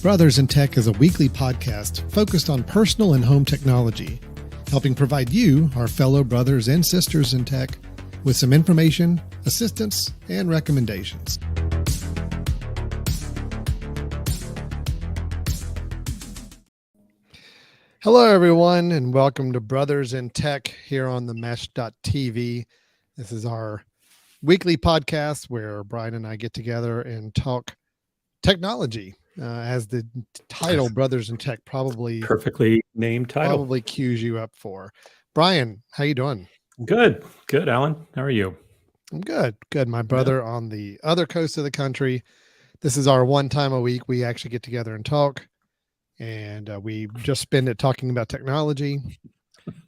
Brothers in Tech is a weekly podcast focused on personal and home technology, helping provide you, our fellow brothers and sisters in tech, with some information, assistance, and recommendations. Hello, everyone, and welcome to Brothers in Tech here on the Mesh.tv. This is our weekly podcast where Brian and I get together and talk technology. As the title Brothers in Tech probably perfectly named title probably cues you up for. Brian, how you doing? Good, Alan. How are you? I'm good. My brother on the other coast of the country. This is our one time a week we actually get together and talk, and we just spend it talking about technology.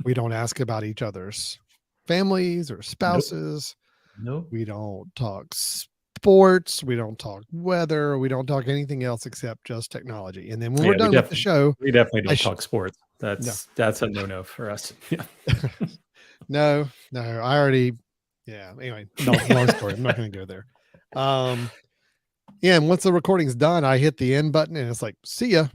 We don't ask about each other's families or spouses. Nope. We don't talk sports, we don't talk weather, we don't talk anything else except just technology. And then when we're done with the show, we definitely don't talk sports. That's a no for us. Yeah. No, I already, anyway, long story. I'm not going to go there. And once the recording's done, I hit the end button and it's like, see ya,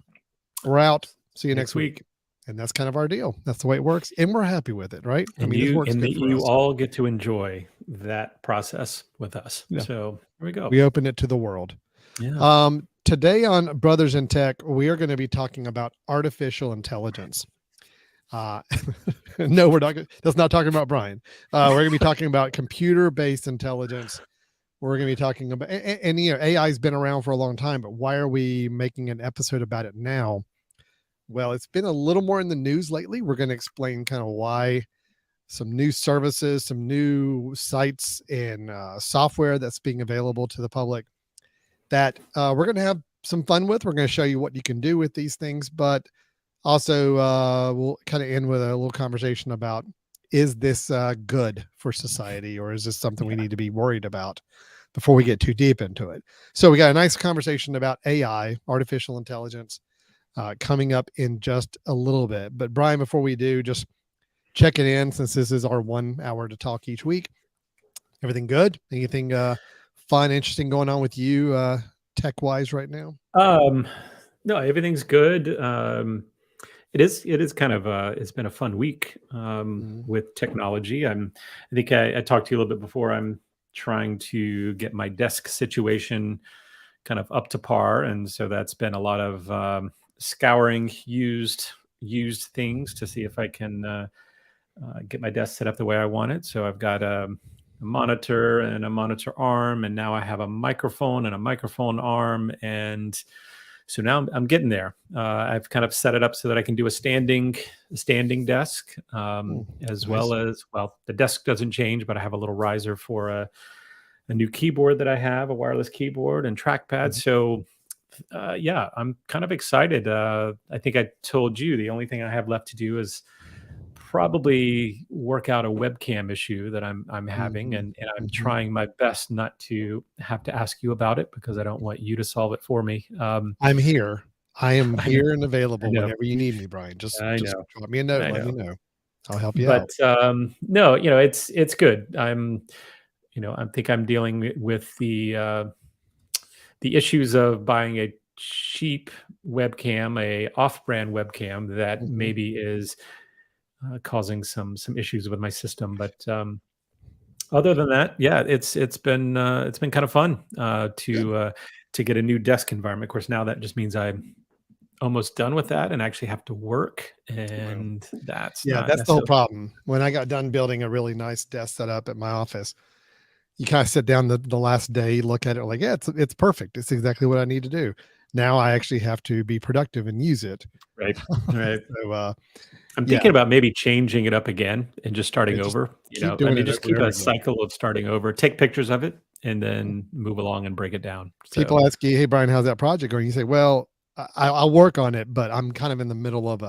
we're out. See you next week. And that's kind of our deal. That's the way it works. And we're happy with it, right? And you all get to enjoy that process with us. Yeah. So here we go. We open it to the world. Yeah. Today on Brothers in Tech, we are going to be talking about artificial intelligence. No, we're not. That's not talking about Brian. We're going to be talking about computer-based intelligence. We're going to be talking about, and AI has been around for a long time, but why are we making an episode about it now? Well, it's been a little more in the news lately. We're going to explain kind of why, some new services, some new sites and software that's being available to the public that we're going to have some fun with. We're going to show you what you can do with these things, but also we'll kind of end with a little conversation about, is this good for society, or is this something we need to be worried about before we get too deep into it? So we got a nice conversation about AI, artificial intelligence, coming up in just a little bit. But Brian, before we do, just checking in, since this is our 1 hour to talk each week. Everything good? Anything fun, interesting going on with you tech wise right now? No, everything's good. It is kind of it's been a fun week with technology. I think I talked to you a little bit before. I'm trying to get my desk situation kind of up to par, and so that's been a lot of scouring used things to see if I can get my desk set up the way I want it. So I've got a monitor and a monitor arm, and now I have a microphone and a microphone arm, and so now I'm getting there. I've kind of set it up so that I can do a standing desk, as well as, the desk doesn't change, but I have a little riser for a new keyboard that I have, a wireless keyboard and trackpad. So I'm kind of excited. I think I told you the only thing I have left to do is probably work out a webcam issue that I'm having, and I'm trying my best not to have to ask you about it, because I don't want you to solve it for me. I'm here. I am here and available whenever you need me, Brian. Just drop me a note. Let me know. I'll help you out. No, it's good. I think I'm dealing with the issues of buying a cheap webcam, a off-brand webcam that maybe is causing some issues with my system. But other than that, it's been kind of fun to get a new desk environment. Of course, now that just means I'm almost done with that and actually have to work, and that's the whole problem. When I got done building a really nice desk setup at my office, you kind of sit down the last day, look at it like, it's perfect. It's exactly what I need to do. Now I actually have to be productive and use it. Right. So I'm thinking about maybe changing it up again and just starting over. Keep a cycle of starting over, take pictures of it, and then move along and break it down. People ask you, hey, Brian, how's that project going? You say, well, I'll work on it, but I'm kind of in the middle of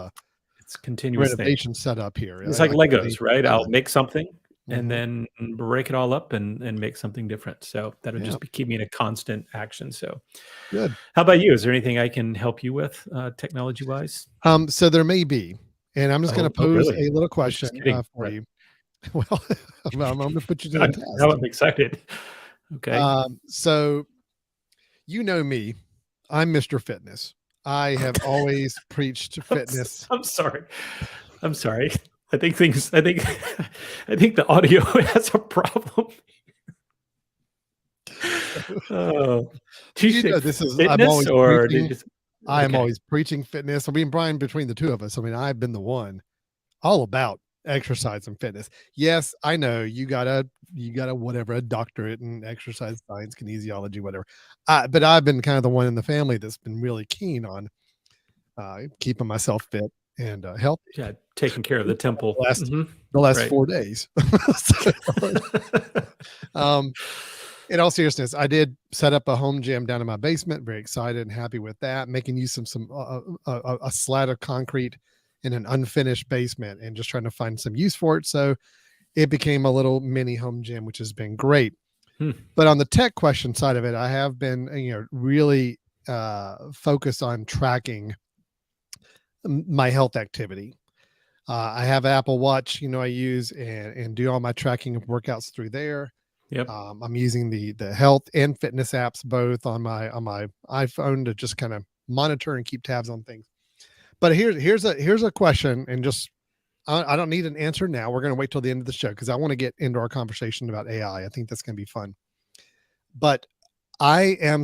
it's continuous renovation setup here. It's like Legos, right? I'll make something and then break it all up and make something different. So that'll just keep me in a constant action. So good. How about you? Is there anything I can help you with technology wise? So there may be, and I'm just going to pose a little question for you. Well, I'm going to put you to the test. Now I'm excited. Okay. So you know me, I'm Mr. Fitness. I have always preached fitness. I'm sorry. I'm sorry. I think I think the audio has a problem. Oh, did you say This is, I'm fitness always or did preaching. you just I am okay. always preaching fitness. I mean, Brian, between the two of us, I mean, I've been the one all about exercise and fitness. Yes, I know you got a whatever, a doctorate in exercise science, kinesiology, whatever. But I've been kind of the one in the family that's been really keen on keeping myself fit and healthy. Yeah, taking care of the temple. The last Right. 4 days. So, in all seriousness, I did set up a home gym down in my basement. Very excited and happy with that. Making use of some a slat of concrete in an unfinished basement, and just trying to find some use for it. So it became a little mini home gym, which has been great. But on the tech question side of it, I have been, really focused on tracking my health activity. I have Apple Watch, I use and do all my tracking of workouts through there. Yep. I'm using the health and fitness apps both on my iPhone to just kind of monitor and keep tabs on things. But here's a question, and just I don't need an answer now. We're going to wait till the end of the show because I want to get into our conversation about AI. I think that's going to be fun. But I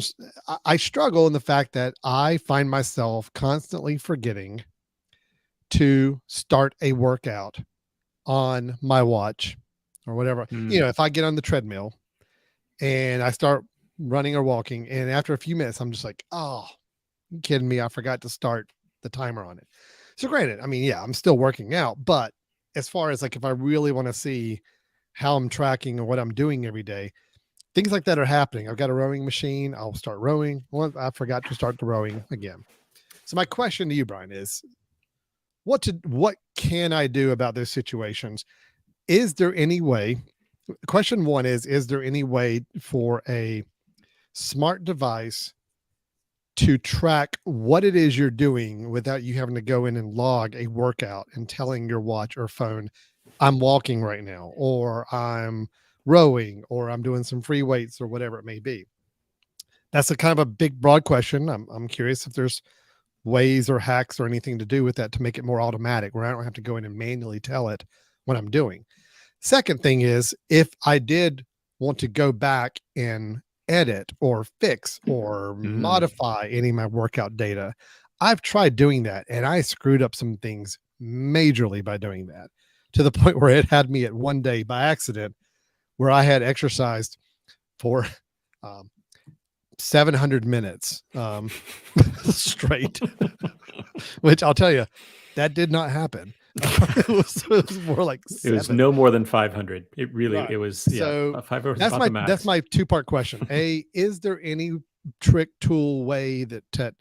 struggle in the fact that I find myself constantly forgetting to start a workout on my watch or whatever. If I get on the treadmill and I start running or walking, and after a few minutes, I'm just like, oh, you kidding me? I forgot to start the timer on it. So granted, I mean, yeah, I'm still working out, but as far as like, if I really want to see how I'm tracking or what I'm doing every day, things like that are happening. I've got a rowing machine. I'll start rowing. Well, I forgot to start the rowing again. So my question to you, Brian, is what can I do about those situations? Is there any way? Question one is there any way for a smart device to track what it is you're doing without you having to go in and log a workout and telling your watch or phone, I'm walking right now, or I'm rowing, or I'm doing some free weights, or whatever it may be? That's a kind of a big, broad question. I'm curious if there's ways or hacks or anything to do with that to make it more automatic, where I don't have to go in and manually tell it what I'm doing. Second thing is, if I did want to go back and edit or fix or modify any of my workout data, I've tried doing that, and I screwed up some things majorly by doing that, to the point where it had me at one day by accident where I had exercised for 700 minutes straight, which I'll tell you, that did not happen. It was more like 7. It was no more than 500. It really, Right. It was, So 500. that's my 2-part question. A, is there any trick, tool, way that to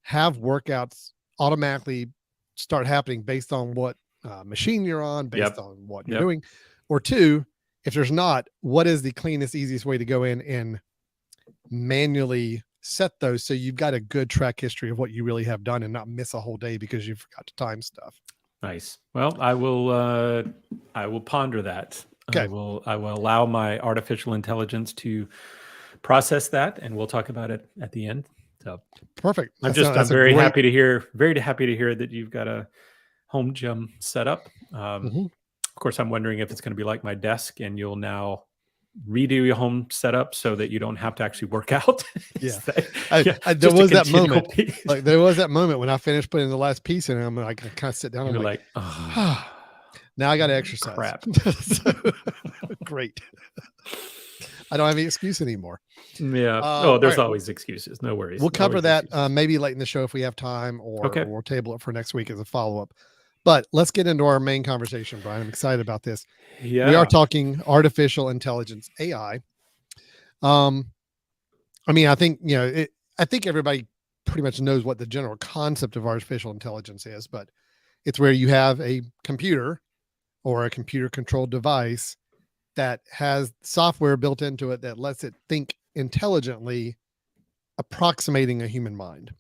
have workouts automatically start happening based on what machine you're on, based on what you're doing? Or two, if there's not, what is the cleanest, easiest way to go in and manually set those so you've got a good track history of what you really have done and not miss a whole day because you forgot to time stuff? Nice. Well, I will ponder that. Okay. I will allow my artificial intelligence to process that, and we'll talk about it at the end. So perfect. I'm very happy to hear that you've got a home gym set up. Of course, I'm wondering if it's going to be like my desk, and you'll now redo your home setup so that you don't have to actually work out. Yeah. There was that moment. Like, there was that moment when I finished putting the last piece in, and I'm like, I kind of sit down. I'm like, oh, now I got to exercise. Crap. So, great. I don't have any excuse anymore. Yeah. There's always excuses. No worries. We'll cover that maybe late in the show if we have time, or we'll table it for next week as a follow-up. But let's get into our main conversation, Brian. I'm excited about this. Yeah. We are talking artificial intelligence, AI. I mean, I think, I think everybody pretty much knows what the general concept of artificial intelligence is, but it's where you have a computer or a computer controlled device that has software built into it that lets it think intelligently, approximating a human mind.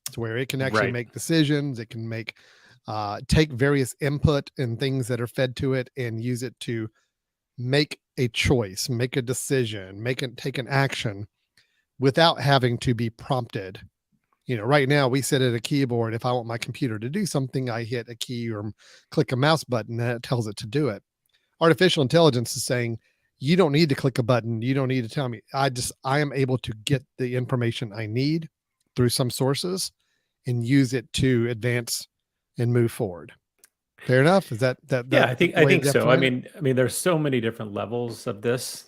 It's where it can actually make decisions. It can make take various input and things that are fed to it and use it to make a choice, make a decision, take an action without having to be prompted, Right now we sit at a keyboard. If I want my computer to do something, I hit a key or click a mouse button and it tells it to do it. Artificial intelligence is saying, you don't need to click a button. You don't need to tell me. I am able to get the information I need through some sources and use it to advance and move forward. Fair enough. Is that Yeah, I think so. I mean, there's so many different levels of this.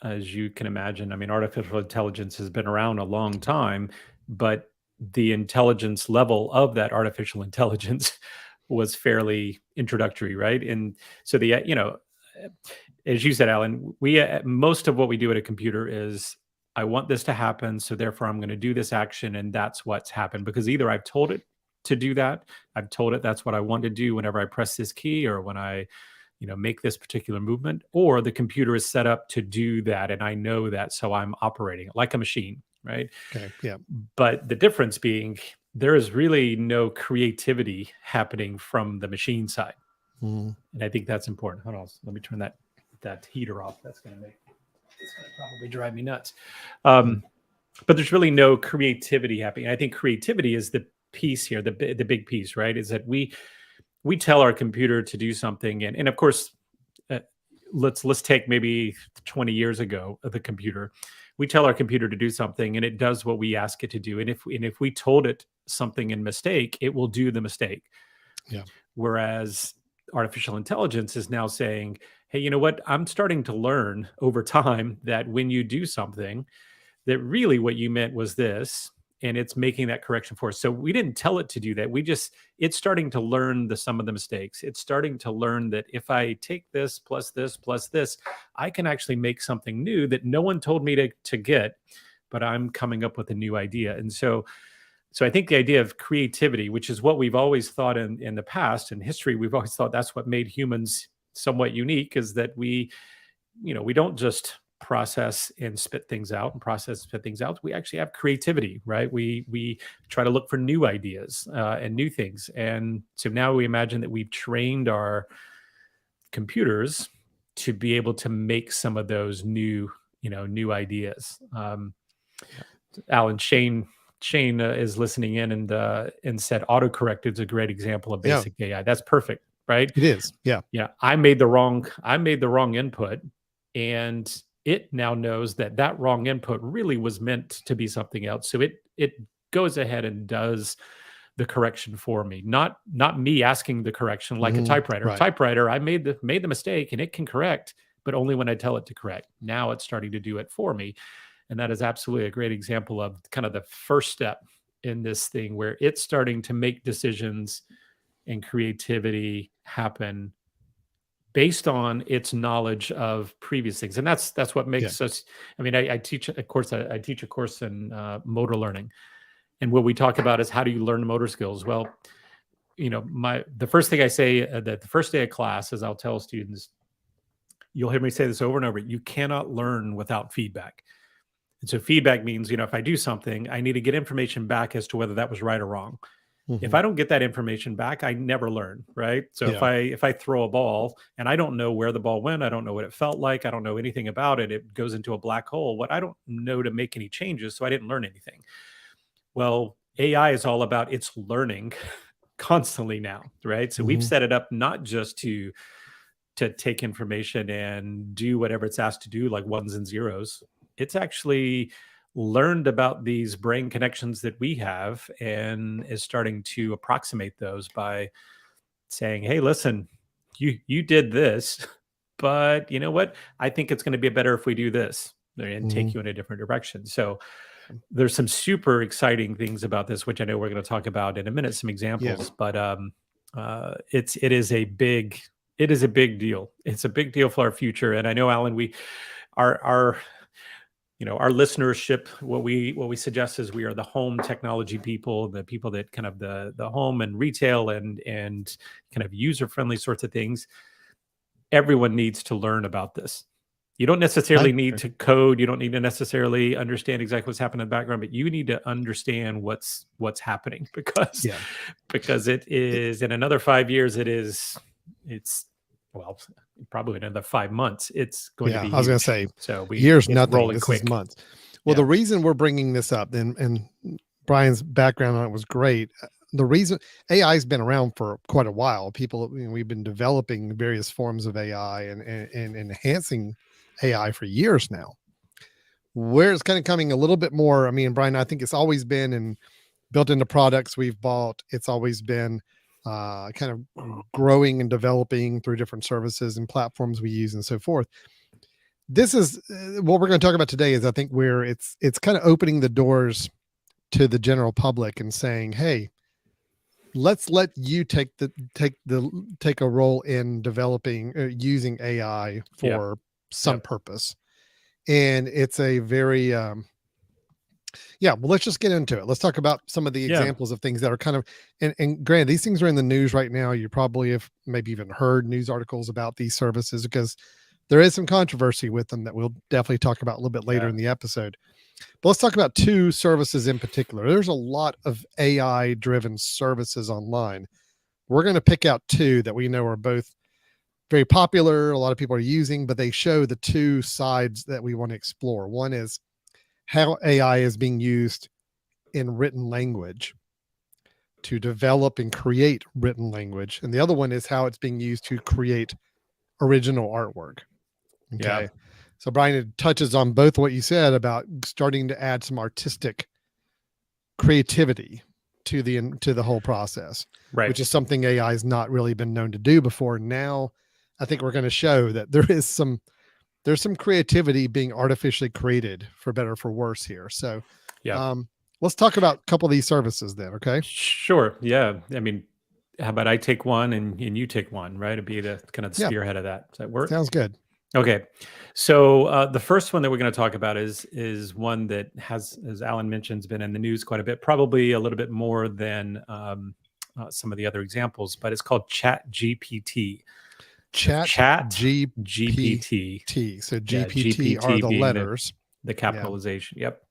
As you can imagine, I mean, artificial intelligence has been around a long time, but the intelligence level of that artificial intelligence was fairly introductory, right? And so as you said, Alan, we most of what we do at a computer is, I want this to happen, so therefore I'm going to do this action, and that's what's happened, because either I've told it to do that, I've told it that's what I want to do whenever I press this key or when I make this particular movement, or the computer is set up to do that and I know that, so I'm operating it like a machine, right? Okay. Yeah. But the difference being, there is really no creativity happening from the machine side. And I think that's important. Hold on, let me turn that heater off. It's going to probably drive me nuts. But there's really no creativity happening. I think creativity is the piece here, the big piece, right? Is that we tell our computer to do something, and of course, let's take maybe 20 years ago of the computer. We tell our computer to do something, and it does what we ask it to do. And if we told it something in mistake, it will do the mistake. Yeah. Whereas artificial intelligence is now saying, hey, you know what? I'm starting to learn over time that when you do something, that really what you meant was this, and it's making that correction for us. So we didn't tell it to do that. It's starting to learn some of the mistakes. It's starting to learn that if I take this plus this plus this, I can actually make something new that no one told me to get, but I'm coming up with a new idea. And so I think the idea of creativity, which is what we've always thought in the past, in history, we've always thought that's what made humans somewhat unique, is that we don't just process and spit things out and spit things out. We actually have creativity, right? We try to look for new ideas and new things. And so now we imagine that we've trained our computers to be able to make some of those new ideas. Alan, Shane is listening in and said autocorrect is a great example of basic AI. That's perfect, right? It is. Yeah. Yeah. I made the wrong input, and it now knows that wrong input really was meant to be something else. So it goes ahead and does the correction for me, not me asking the correction like a typewriter. Right. Typewriter, I made the mistake and it can correct, but only when I tell it to correct. Now it's starting to do it for me. And that is absolutely a great example of kind of the first step in this thing, where it's starting to make decisions and creativity happen based on its knowledge of previous things. And that's what makes us, I mean, I teach a course in motor learning. And what we talk about is, how do you learn motor skills? Well, the first thing I say that the first day of class is, I'll tell students, you'll hear me say this over and over, you cannot learn without feedback. And so feedback means, if I do something, I need to get information back as to whether that was right or wrong. If I don't get that information back, I never learn, right? So if I throw a ball and I don't know where the ball went, I don't know what it felt like, I don't know anything about it, it goes into a black hole. What I don't know to make any changes, so I didn't learn anything. Well, AI is all about its learning constantly now, right? So we've set it up not just to take information and do whatever it's asked to do, like ones and zeros. It's actually learned about these brain connections that we have and is starting to approximate those by saying, hey, listen, you did this, but you know what? I think it's going to be better if we do this, and take you in a different direction. So there's some super exciting things about this, which I know we're going to talk about in a minute, some examples, but it is a big deal. It's a big deal for our future. And I know, Alan, our listenership, what we suggest is, we are the home technology people, the people that kind of the home and retail and kind of user-friendly sorts of things. Everyone needs to learn about this. You don't necessarily need to code. You don't need to necessarily understand exactly what's happening in the background, but you need to understand what's happening, because it is, in another 5 years, well, probably another 5 months, it's going to be huge. I was going to say, so years, nothing. This is months. Well, the reason we're bringing this up, and Brian's background on it was great. The reason AI has been around for quite a while, people, we've been developing various forms of AI and enhancing AI for years now. Where it's kind of coming a little bit more, I mean, Brian, I think it's always been in built into products we've bought. It's always been kind of growing and developing through different services and platforms we use and so forth. This is what we're going to talk about today. Is I think where it's kind of opening the doors to the general public and saying, hey, let's let you take a role in developing using AI for some purpose. And it's a very well, let's just get into it. Let's talk about some of the examples of things that are kind of, and granted, these things are in the news right now. You probably have maybe even heard news articles about these services because there is some controversy with them that we'll definitely talk about a little bit later in the episode. But let's talk about two services in particular. There's a lot of AI driven services online. We're going to pick out two that we know are both very popular. A lot of people are using, but they show the two sides that we want to explore. One is how AI is being used in written language to develop and create written language. And the other one is how it's being used to create original artwork. Okay. Yeah. So Brian, it touches on both what you said about starting to add some artistic creativity to the whole process, Right. which is something AI has not really been known to do before. Now, I think we're going to show that there's some creativity being artificially created, for better or for worse here. So, let's talk about a couple of these services then. Okay. Sure. Yeah. I mean, how about I take one and you take one, right? It'd be the kind of the spearhead of that. Does that work? Sounds good. Okay. So the first one that we're going to talk about is one that has, as Alan mentioned, been in the news quite a bit, probably a little bit more than some of the other examples, but it's called Chat GPT. Chat GPT. So GPT are the letters. The capitalization. Yeah. Yep.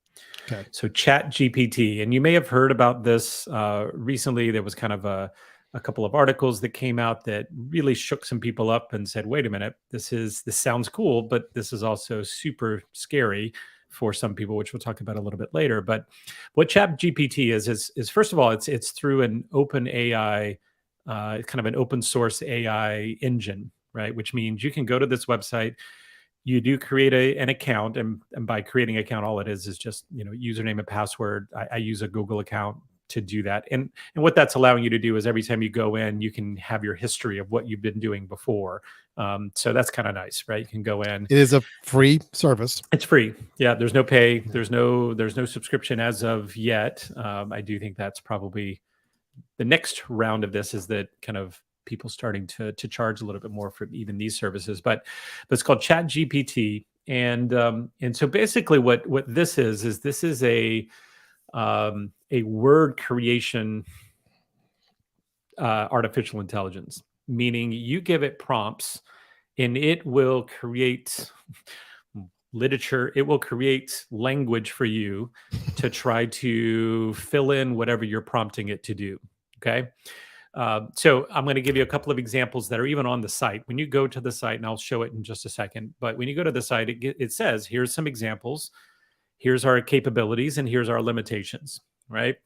Okay. So Chat GPT, and you may have heard about this recently. There was kind of a couple of articles that came out that really shook some people up and said, wait a minute, this sounds cool, but this is also super scary for some people, which we'll talk about a little bit later. But what Chat GPT is first of all, it's through an open AI, kind of an open source AI engine, right? Which means you can go to this website, you do create an account, and by creating an account, all it is just, username and password. I use a Google account to do that. And what that's allowing you to do is every time you go in, you can have your history of what you've been doing before. So that's kind of nice, right? You can go in. It is a free service. It's free. Yeah. There's no pay. There's no subscription as of yet. I do think that's probably the next round of this, is that kind of people starting to charge a little bit more for even these services, but it's called Chat GPT. And so basically what this is a word creation artificial intelligence, meaning you give it prompts and it will create literature. It will create language for you to try to fill in whatever you're prompting it to do. Okay. So I'm going to give you a couple of examples that are even on the site. When you go to the site, and I'll show it in just a second, but when you go to the site, it says, here's some examples. Here's our capabilities and here's our limitations, right?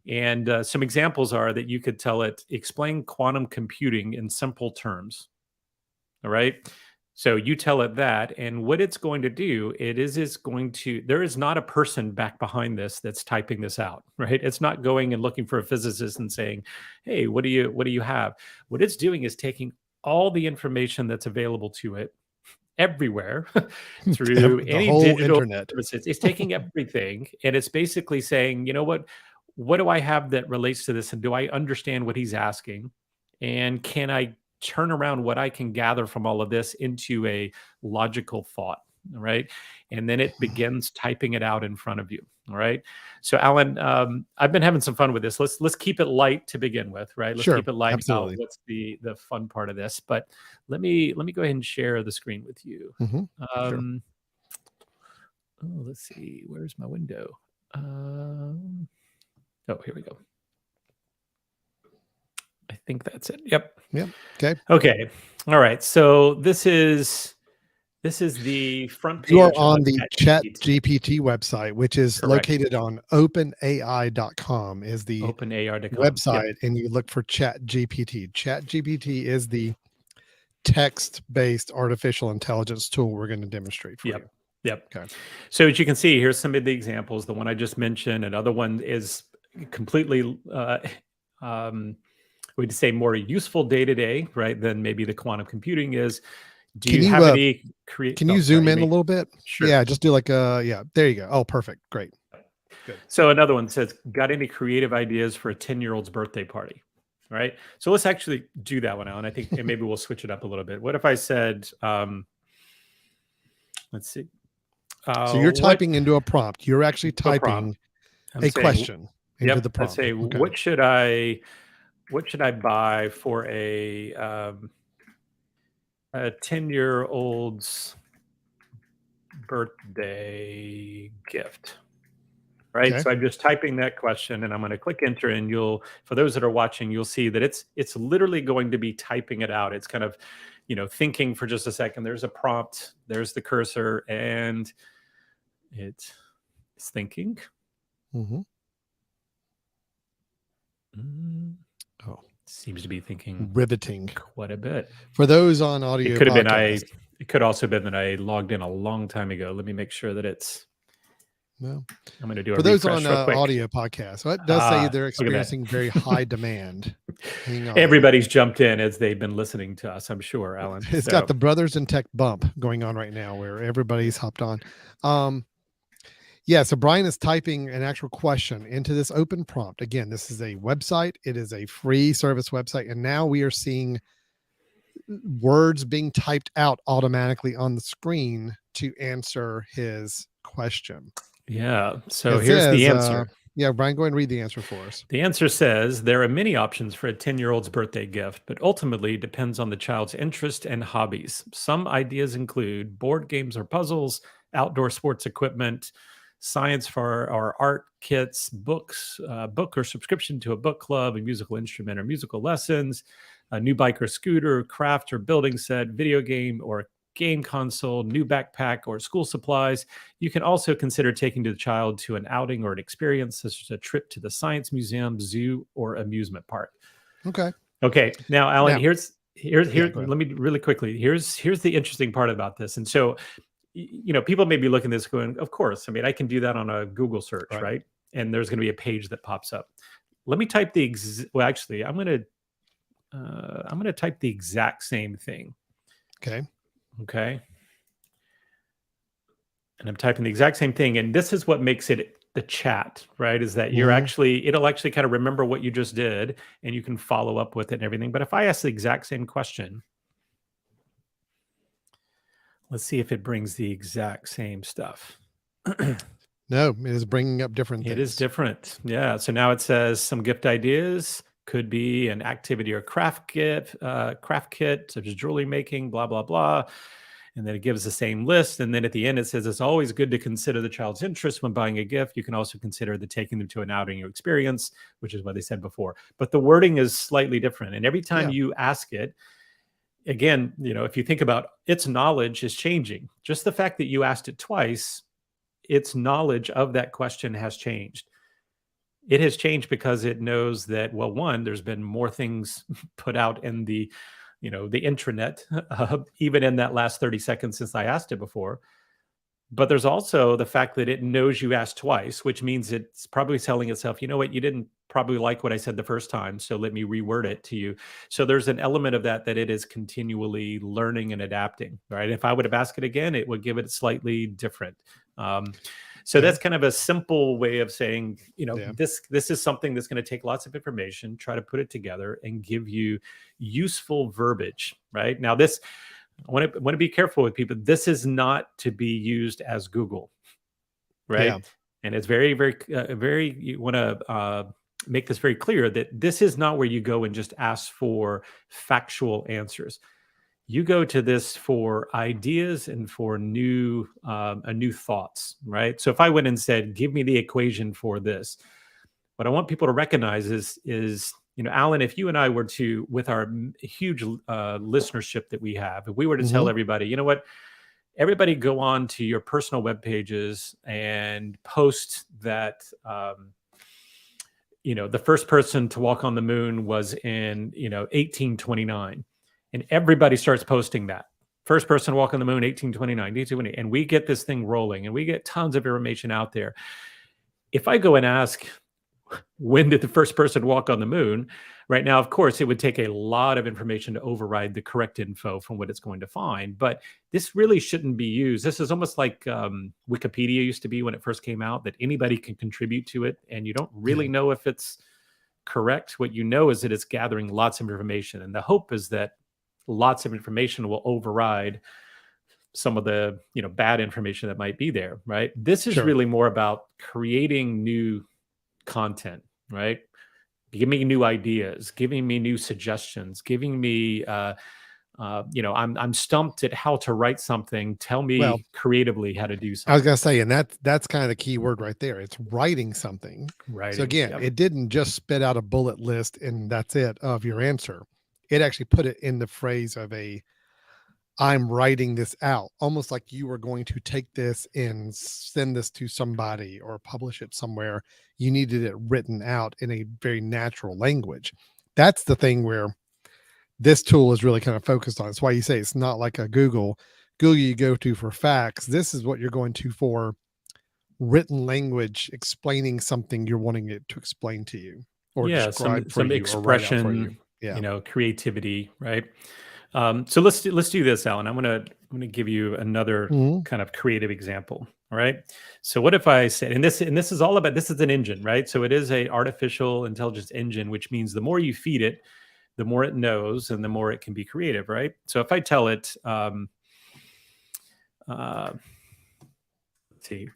And some examples are that you could tell it, explain quantum computing in simple terms. All right. So you tell it that, and what it's going to do, there is not a person back behind this that's typing this out, right? It's not going and looking for a physicist and saying, hey, what do you have? What it's doing is taking all the information that's available to it everywhere through any whole digital internet. services. It's taking everything, and it's basically saying, you know what do I have that relates to this? And do I understand what he's asking? And can I turn around what I can gather from all of this into a logical thought? All right. And then it begins typing it out in front of you. All right. So Alan, I've been having some fun with this. Let's keep it light to begin with, right? Let's keep it light. Absolutely. What's the fun part of this? But let me go ahead and share the screen with you. Sure. Oh, let's see. Where's my window? Oh, here we go. I think that's it. Yep. Yep. Okay. Okay. All right. So this is This is the front You are page on of the Chat ChatGPT. GPT website, which is Correct. located on openai.com is the OpenAR.com. website, Yep. and you look for Chat GPT. Chat GPT is the text-based artificial intelligence tool we're going to demonstrate for you. Yep. Okay. So as you can see, here's some of the examples. The one I just mentioned, another one is completely, we'd say more useful day to day, right? Than maybe the quantum computing is. Do Can you you have any can you zoom in a little bit? Sure. Yeah, just do like yeah, there you go. Oh, perfect. Great. Good. So another one says, got any creative ideas for a 10-year-old's birthday party? Right. So let's actually do that one, Alan. I think and maybe we'll switch it up a little bit. What if I said, let's see. So you're typing into a prompt. You're actually typing a question into the prompt. Let's say, what should I buy for a 10-year-old's birthday gift? Right. Okay. So I'm just typing that question and I'm going to click enter, and for those that are watching, you'll see that it's literally going to be typing it out. It's kind of, thinking for just a second. There's a prompt, there's the cursor, and it's thinking. Mm-hmm. Oh, seems to be thinking riveting quite a bit. For those on audio, it could have been it could also been that I logged in a long time ago. Let me make sure that it's. No, I'm going to do a for those refresh on real quick. audio podcast. So it does say they're experiencing very high demand. Hang on. Everybody's jumped in as they've been listening to us, I'm sure, Alan. It's got the Brothers in Tech bump going on right now where everybody's hopped on. Yeah, so Brian is typing an actual question into this open prompt. Again, this is a website. It is a free service website. And now we are seeing words being typed out automatically on the screen to answer his question. Yeah. So here's the answer. Yeah, Brian, go ahead and read the answer for us. The answer says, there are many options for a 10-year-old's birthday gift, but ultimately depends on the child's interest and hobbies. Some ideas include board games or puzzles, outdoor sports equipment, science for our art kits, books, book or subscription to a book club, a musical instrument or musical lessons, a new bike or scooter, craft or building set, video game or game console, new backpack, or school supplies. You can also consider taking the child to an outing or an experience, such as a trip to the science museum, zoo, or amusement park. Okay. Now, Alan, here's let me really quickly. Here's the interesting part about this. And so, people may be looking at this going, of course, I mean, I can do that on a Google search, right? And there's going to be a page that pops up. Let me type well, actually, I'm going to type the exact same thing. Okay. And I'm typing the exact same thing. And this is what makes it the chat, right? Is that it'll actually kind of remember what you just did and you can follow up with it and everything. But if I ask the exact same question, let's see if it brings the exact same stuff. No, it is bringing up different things. It is different. Yeah. So now it says some gift ideas. Could be an activity or craft kit, such as jewelry making, blah, blah, blah. And then it gives the same list. And then at the end, it says, it's always good to consider the child's interest when buying a gift. You can also consider taking them to an outing or experience, which is what they said before. But the wording is slightly different. And every time you ask it, again, if you think about its knowledge is changing. Just the fact that you asked it twice, its knowledge of that question has changed. It has changed because it knows that, well, one, there's been more things put out in the intranet, even in that last 30 seconds since I asked it before. But there's also the fact that it knows you asked twice, which means it's probably telling itself, you know what, you didn't probably like what I said the first time, so let me reword it to you. So there's an element of that it is continually learning and adapting, right? If I would have asked it again, it would give it slightly different. So that's kind of a simple way of saying, this is something that's going to take lots of information, try to put it together and give you useful verbiage, right? Now, I want to be careful with people. This is not to be used as Google, right? Yeah. And it's very, very, you want to make this very clear that this is not where you go and just ask for factual answers. You go to this for ideas and for new thoughts, right? So if I went and said, give me the equation for this, what I want people to recognize is Alan, if you and I were to, with our huge listenership that we have, if we were to tell everybody, you know what, everybody go on to your personal web pages and post that, the first person to walk on the moon was in, 1829. And everybody starts posting that. First person to walk on the moon, 1829, 1828. And we get this thing rolling and we get tons of information out there. If I go and ask, when did the first person walk on the moon? Right now, of course, it would take a lot of information to override the correct info from what it's going to find. But this really shouldn't be used. This is almost like Wikipedia used to be when it first came out, that anybody can contribute to it. And you don't really know if it's correct. What you know is that it's gathering lots of information. And the hope is that lots of information will override some of the bad information that might be there, right? This is really more about creating new content, right? Giving me new ideas, giving me new suggestions, giving me I'm stumped at how to write something. Tell me creatively how to do something. I was gonna say, and that's kind of the key word right there. It's writing something. So again, it didn't just spit out a bullet list and that's it of your answer. It actually put it in the phrase of I'm writing this out, almost like you were going to take this and send this to somebody or publish it somewhere. You needed it written out in a very natural language. That's the thing where this tool is really kind of focused on. That's why you say it's not like a Google you go to for facts. This is what you're going to for written language, explaining something you're wanting it to explain to you or describe some expression, creativity, right? So let's do this, Alan. I'm gonna give you another kind of creative example. All right. So what if I said, and this is all about, this is an engine, right? So it is a artificial intelligence engine, which means the more you feed it, the more it knows and the more it can be creative, right? So if I tell it, let's see,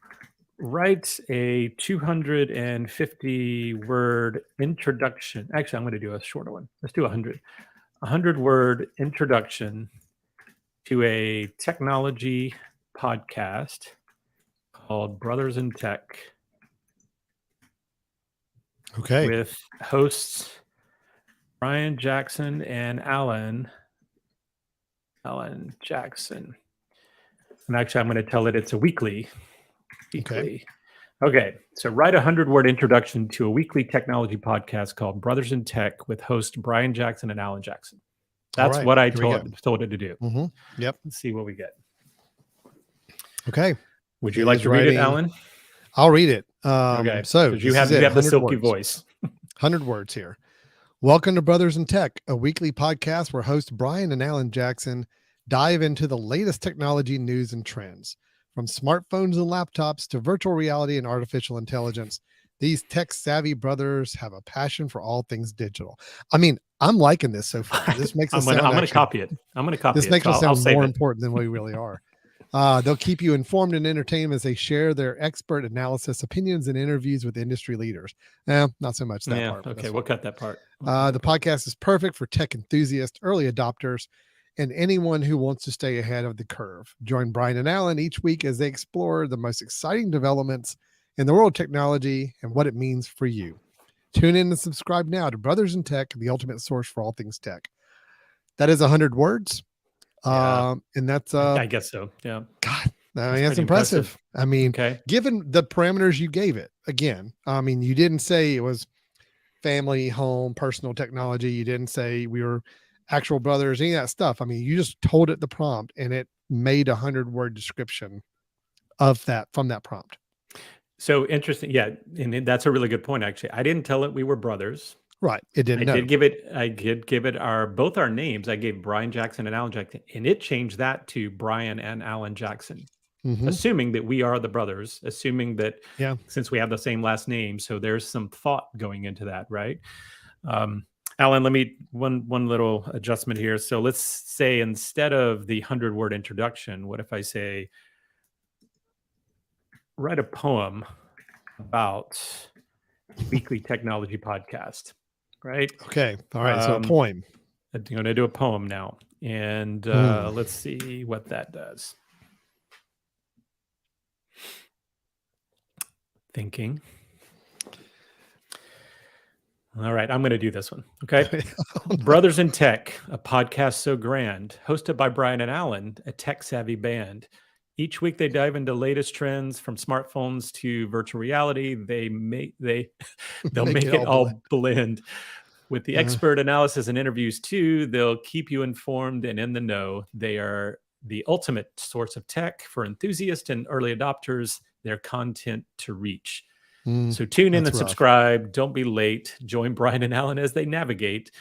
write a 250 word introduction. Actually, I'm going to do a shorter one. Let's do 100 word introduction to a technology podcast called Brothers in Tech. Okay. With hosts Brian Jackson and Alan Jackson. And actually, I'm going to tell it it's a weekly. Okay. So write a 100-word introduction to a weekly technology podcast called Brothers in Tech with host Brian Jackson and Alan Jackson. That's what I told it to do. Yep. Let's see what we get. Okay. Would you like to read it, Alan? I'll read it. Okay. So you have the silky voice. 100 words here. Welcome to Brothers in Tech, a weekly podcast where hosts Brian and Alan Jackson dive into the latest technology news and trends. From smartphones and laptops to virtual reality and artificial intelligence, these tech-savvy brothers have a passion for all things digital. I mean, I'm liking this so far. This makes us I'm going to copy it. This makes us sound more important than we really are. They'll keep you informed and entertained as they share their expert analysis, opinions, and interviews with industry leaders. Not so much that part. Okay, we'll cut that part. The podcast is perfect for tech enthusiasts, early adopters, and anyone who wants to stay ahead of the curve. Join Brian and Alan each week as they explore the most exciting developments in the world of technology and what it means for you. Tune in and subscribe now to Brothers in Tech, the ultimate source for all things tech. That is 100 words. And that's I guess so. Yeah. God, I mean, that's impressive. I mean, given the parameters you gave it, again, I mean, you didn't say it was family, home, personal technology. You didn't say we were actual brothers, any of that stuff. I mean, you just told it the prompt and it made 100-word description of that from that prompt. So interesting. Yeah. And that's a really good point, actually. I didn't tell it we were brothers. Right. It didn't. I did give it both our names. I gave Brian Jackson and Alan Jackson, and it changed that to Brian and Alan Jackson, assuming that we are the brothers, assuming that since we have the same last name. So there's some thought going into that, right? Alan, let me one little adjustment here. So let's say instead of the 100-word introduction, what if I say, write a poem about weekly technology podcast, right? Okay. All right. So a poem. I'm going to do a poem now. And let's see what that does. Thinking. All right, I'm going to do this one. Okay. Brothers in Tech, a podcast so grand, hosted by Brian and Alan, a tech-savvy band. Each week they dive into latest trends from smartphones to virtual reality. They'll make it all blend. With the expert analysis and interviews too, they'll keep you informed and in the know. They are the ultimate source of tech for enthusiasts and early adopters, their content to reach. So tune in and subscribe. Don't be late. Join Brian and Alan as they navigate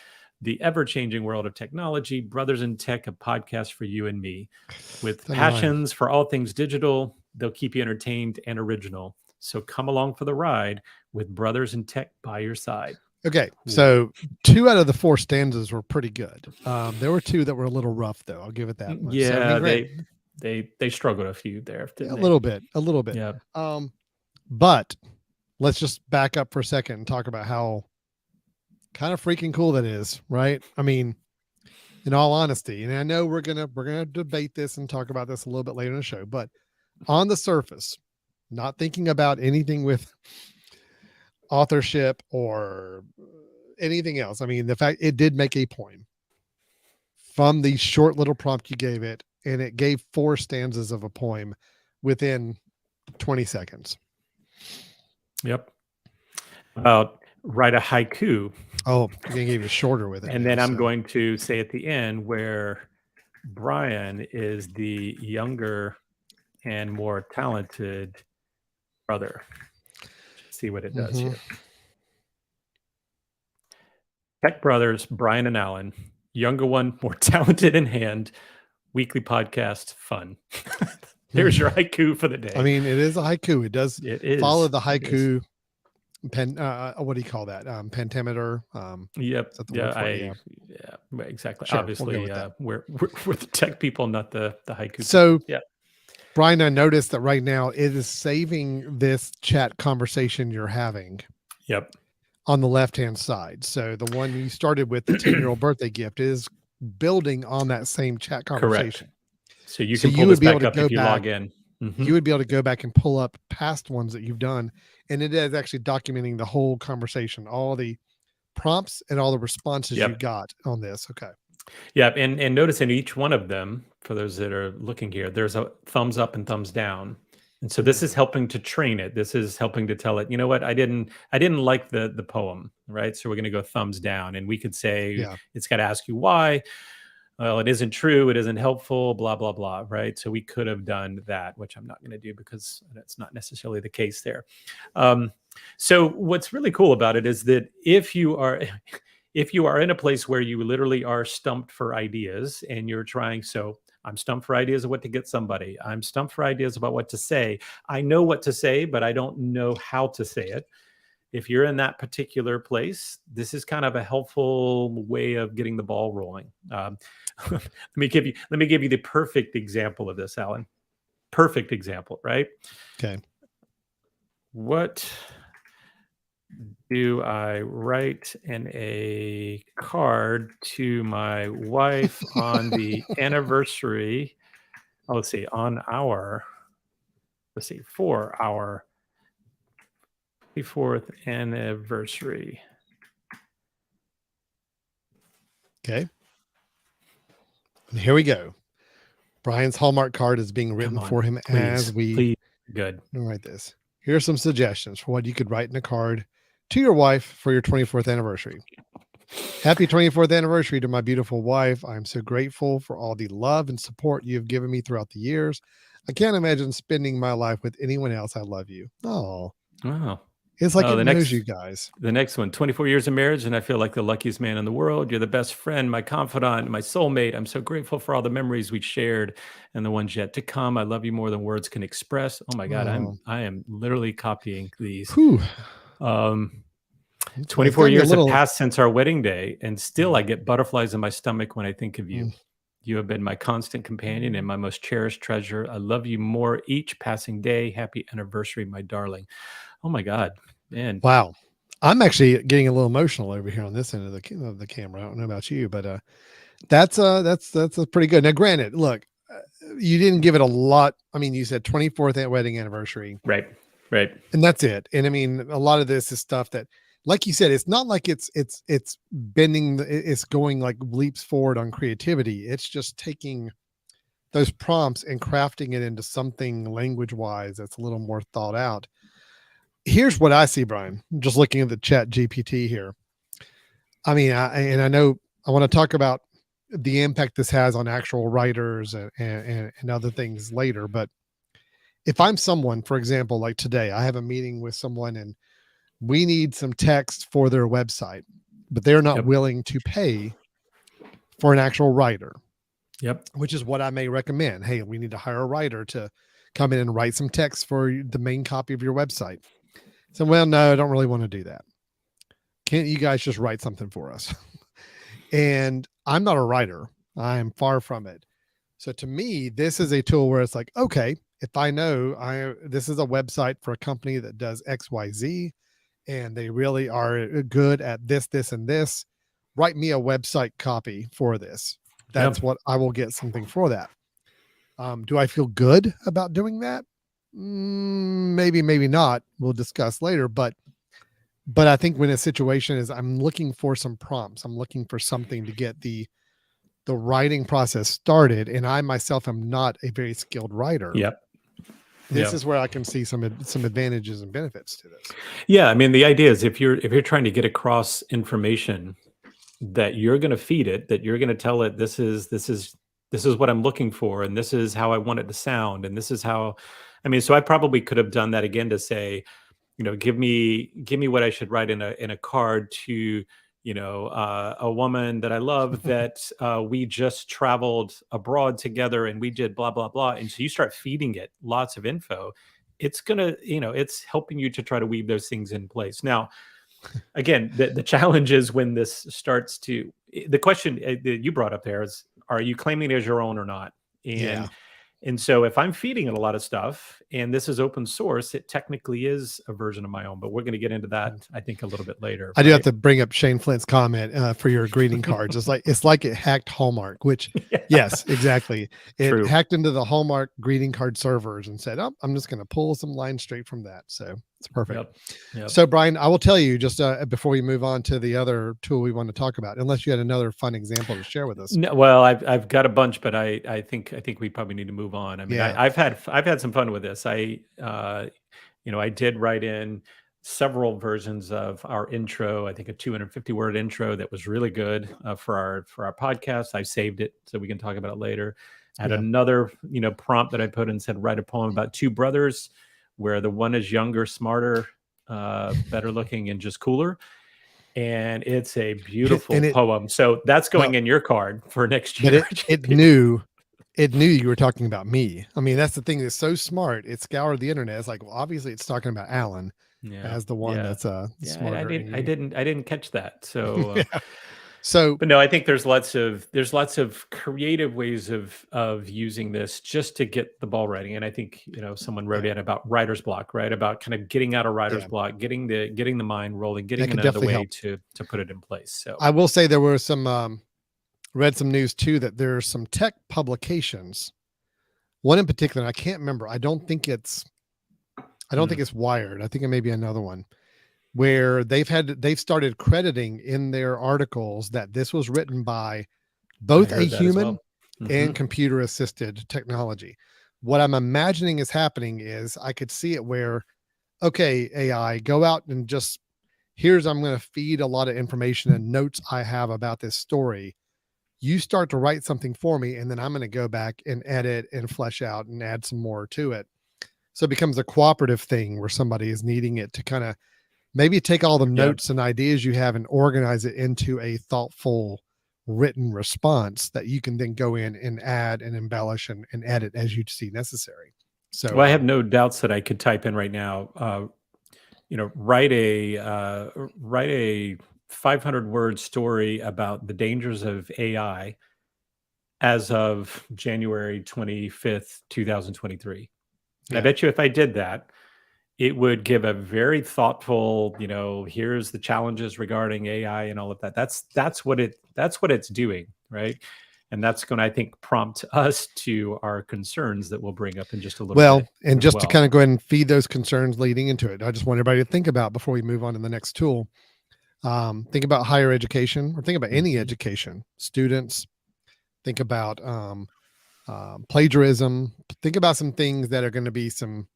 the ever-changing world of technology. Brothers in Tech, a podcast for you and me. With passions for all things digital, they'll keep you entertained and original. So come along for the ride with Brothers in Tech by your side. Okay, so 2 out of the 4 stanzas were pretty good. There were 2 that were a little rough, though. I'll give it that much. Yeah, so, I mean, they struggled a few there. A little bit. Yeah. But let's just back up for a second and talk about how kind of freaking cool that is, right? I mean, in all honesty, and I know we're gonna debate this and talk about this a little bit later in the show, but on the surface, not thinking about anything with authorship or anything else. I mean, the fact it did make a poem from the short little prompt you gave it, and it gave 4 stanzas of a poem within 20 seconds. Yep. About write a haiku. Oh, you're gonna give it shorter with it. And then I'm going to say at the end where Brian is the younger and more talented brother. See what it does here. Tech brothers, Brian and Alan, younger one, more talented in hand, weekly podcast fun. There's your haiku for the day. I mean, it is a haiku. It does follow the haiku what do you call that? Pentameter. Yep. Yeah, exactly. Sure, obviously, we're the tech people, not the haiku. So yeah. Brian, I noticed that right now it is saving this chat conversation you're having. Yep. On the left-hand side. So the one you started with, the 10-year-old birthday gift, is building on that same chat conversation. Correct. So you can pull this back up if you log in. You would be able to go back and pull up past ones that you've done. And it is actually documenting the whole conversation, all the prompts and all the responses you got on this. Okay. Yeah, and notice in each one of them, for those that are looking here, there's a thumbs up and thumbs down. And so this is helping to train it. This is helping to tell it, you know what, I didn't like the poem, right? So we're going to go thumbs down. And we could say, it's got to ask you why. Well, it isn't true. It isn't helpful, blah, blah, blah, right? So we could have done that, which I'm not going to do because that's not necessarily the case there. So what's really cool about it is that if you are in a place where you literally are stumped for ideas and you're trying, so I'm stumped for ideas of what to get somebody. I'm stumped for ideas about what to say. I know what to say, but I don't know how to say it. If you're in that particular place, this is kind of a helpful way of getting the ball rolling. Let me give you the perfect example of this, Alan. Perfect example, right? Okay. What do I write in a card to my wife on the anniversary? Oh, let's see, for our 24th anniversary. Okay. And here we go. Brian's Hallmark card is being written for him as we write this. Here are some suggestions for what you could write in a card to your wife for your 24th anniversary. Happy 24th anniversary to my beautiful wife. I'm so grateful for all the love and support you've given me throughout the years. I can't imagine spending my life with anyone else. I love you. Oh, wow. It's like it knows you guys. The next one, 24 years of marriage, and I feel like the luckiest man in the world. You're the best friend, my confidant, my soulmate. I'm so grateful for all the memories we shared and the ones yet to come. I love you more than words can express. Oh my God, I am literally copying these. 24 years have passed since our wedding day, and still I get butterflies in my stomach when I think of you. You have been my constant companion and my most cherished treasure. I love you more each passing day. Happy anniversary, my darling. Oh my God, man. Wow. I'm actually getting a little emotional over here on this end of the camera. I don't know about you, but that's a pretty good. Now, granted, look, you didn't give it a lot. I mean, you said 24th wedding anniversary. Right. And that's it. And I mean, a lot of this is stuff that, like you said, it's not like it's bending, it's going like leaps forward on creativity. It's just taking those prompts and crafting it into something language wise that's a little more thought out. Here's what I see, Brian, just looking at the Chat GPT here. I mean, I know I want to talk about the impact this has on actual writers and other things later. But if I'm someone, for example, like today, I have a meeting with someone and we need some text for their website, but they're not willing to pay for an actual writer. Yep. Which is what I may recommend. Hey, we need to hire a writer to come in and write some text for the main copy of your website. So, well, no, I don't really want to do that. Can't you guys just write something for us? And I'm not a writer. I'm far from it. So to me, this is a tool where it's like, okay, if I know this is a website for a company that does XYZ and they really are good at this, this, and this, write me a website copy for this. That's what I will get something for that. Do I feel good about doing that? Maybe, maybe not. We'll discuss later. But I think when a situation is, I'm looking for some prompts, I'm looking for something to get the writing process started, and I myself am not a very skilled writer. Yep. This is where I can see some advantages and benefits to this. Yeah, I mean, the idea is if you're trying to get across information that you're going to feed it, that you're going to tell it, this is what I'm looking for, and this is how I want it to sound, and this is how. I mean, so I probably could have done that again to say, give me what I should write in a card to, a woman that I love that we just traveled abroad together and we did blah, blah, blah. And so you start feeding it lots of info. It's going to, it's helping you to try to weave those things in place. Now, again, the challenge is when this starts to, the question that you brought up there is, are you claiming it as your own or not? And so if I'm feeding it a lot of stuff and this is open source, it technically is a version of my own, but we're going to get into that, I think, a little bit later. I do have to bring up Shane Flint's comment for your greeting cards. It's like it hacked Hallmark, which yes, exactly. It hacked into the Hallmark greeting card servers and said, oh, I'm just going to pull some lines straight from that. So it's perfect. Yep. So Brian, I will tell you just before we move on to the other tool we want to talk about, unless you had another fun example to share with us. No, well, I've got a bunch, but I think we probably need to move on. I mean, I've had some fun with this. I did write in several versions of our intro. I think a 250-word intro that was really good for our podcast. I saved it so we can talk about it later. I had another prompt that I put and said, write a poem about two brothers, where the one is younger, smarter, better looking, and just cooler. And it's a beautiful poem. So that's going in your card for next year. But it knew you were talking about me. I mean, that's the thing that's so smart. It scoured the internet. It's like, well, obviously it's talking about Alan as the one that's smarter. I didn't catch that. So but no, I think there's lots of creative ways of using this just to get the ball writing. And I think someone wrote in about writer's block, right? About kind of getting out of writer's block, getting the mind rolling, getting another way to put it in place. So I will say there were some read some news too that there are some tech publications. One in particular, I can't remember. I don't think it's Wired. I think it may be another one, where they've started crediting in their articles that this was written by both a human and computer assisted technology. What I'm imagining is happening is I could see it where, okay, AI, go out and just I'm going to feed a lot of information and notes I have about this story. You start to write something for me, and then I'm going to go back and edit and flesh out and add some more to it. So it becomes a cooperative thing where somebody is needing it to kind of maybe take all the notes and ideas you have and organize it into a thoughtful written response that you can then go in and add and embellish and edit as you see necessary. So I have no doubts that I could type in right now, write a 500-word story about the dangers of AI as of January 25th, 2023. And I bet you if I did that, it would give a very thoughtful, here's the challenges regarding AI and all of that. That's what it's doing, right? And that's going to, I think, prompt us to our concerns that we'll bring up in just a little bit. Well, and just to kind of go ahead and feed those concerns leading into it, I just want everybody to think about before we move on to the next tool. Think about higher education, or think about any education, students. Think about plagiarism. Think about some things that are going to be some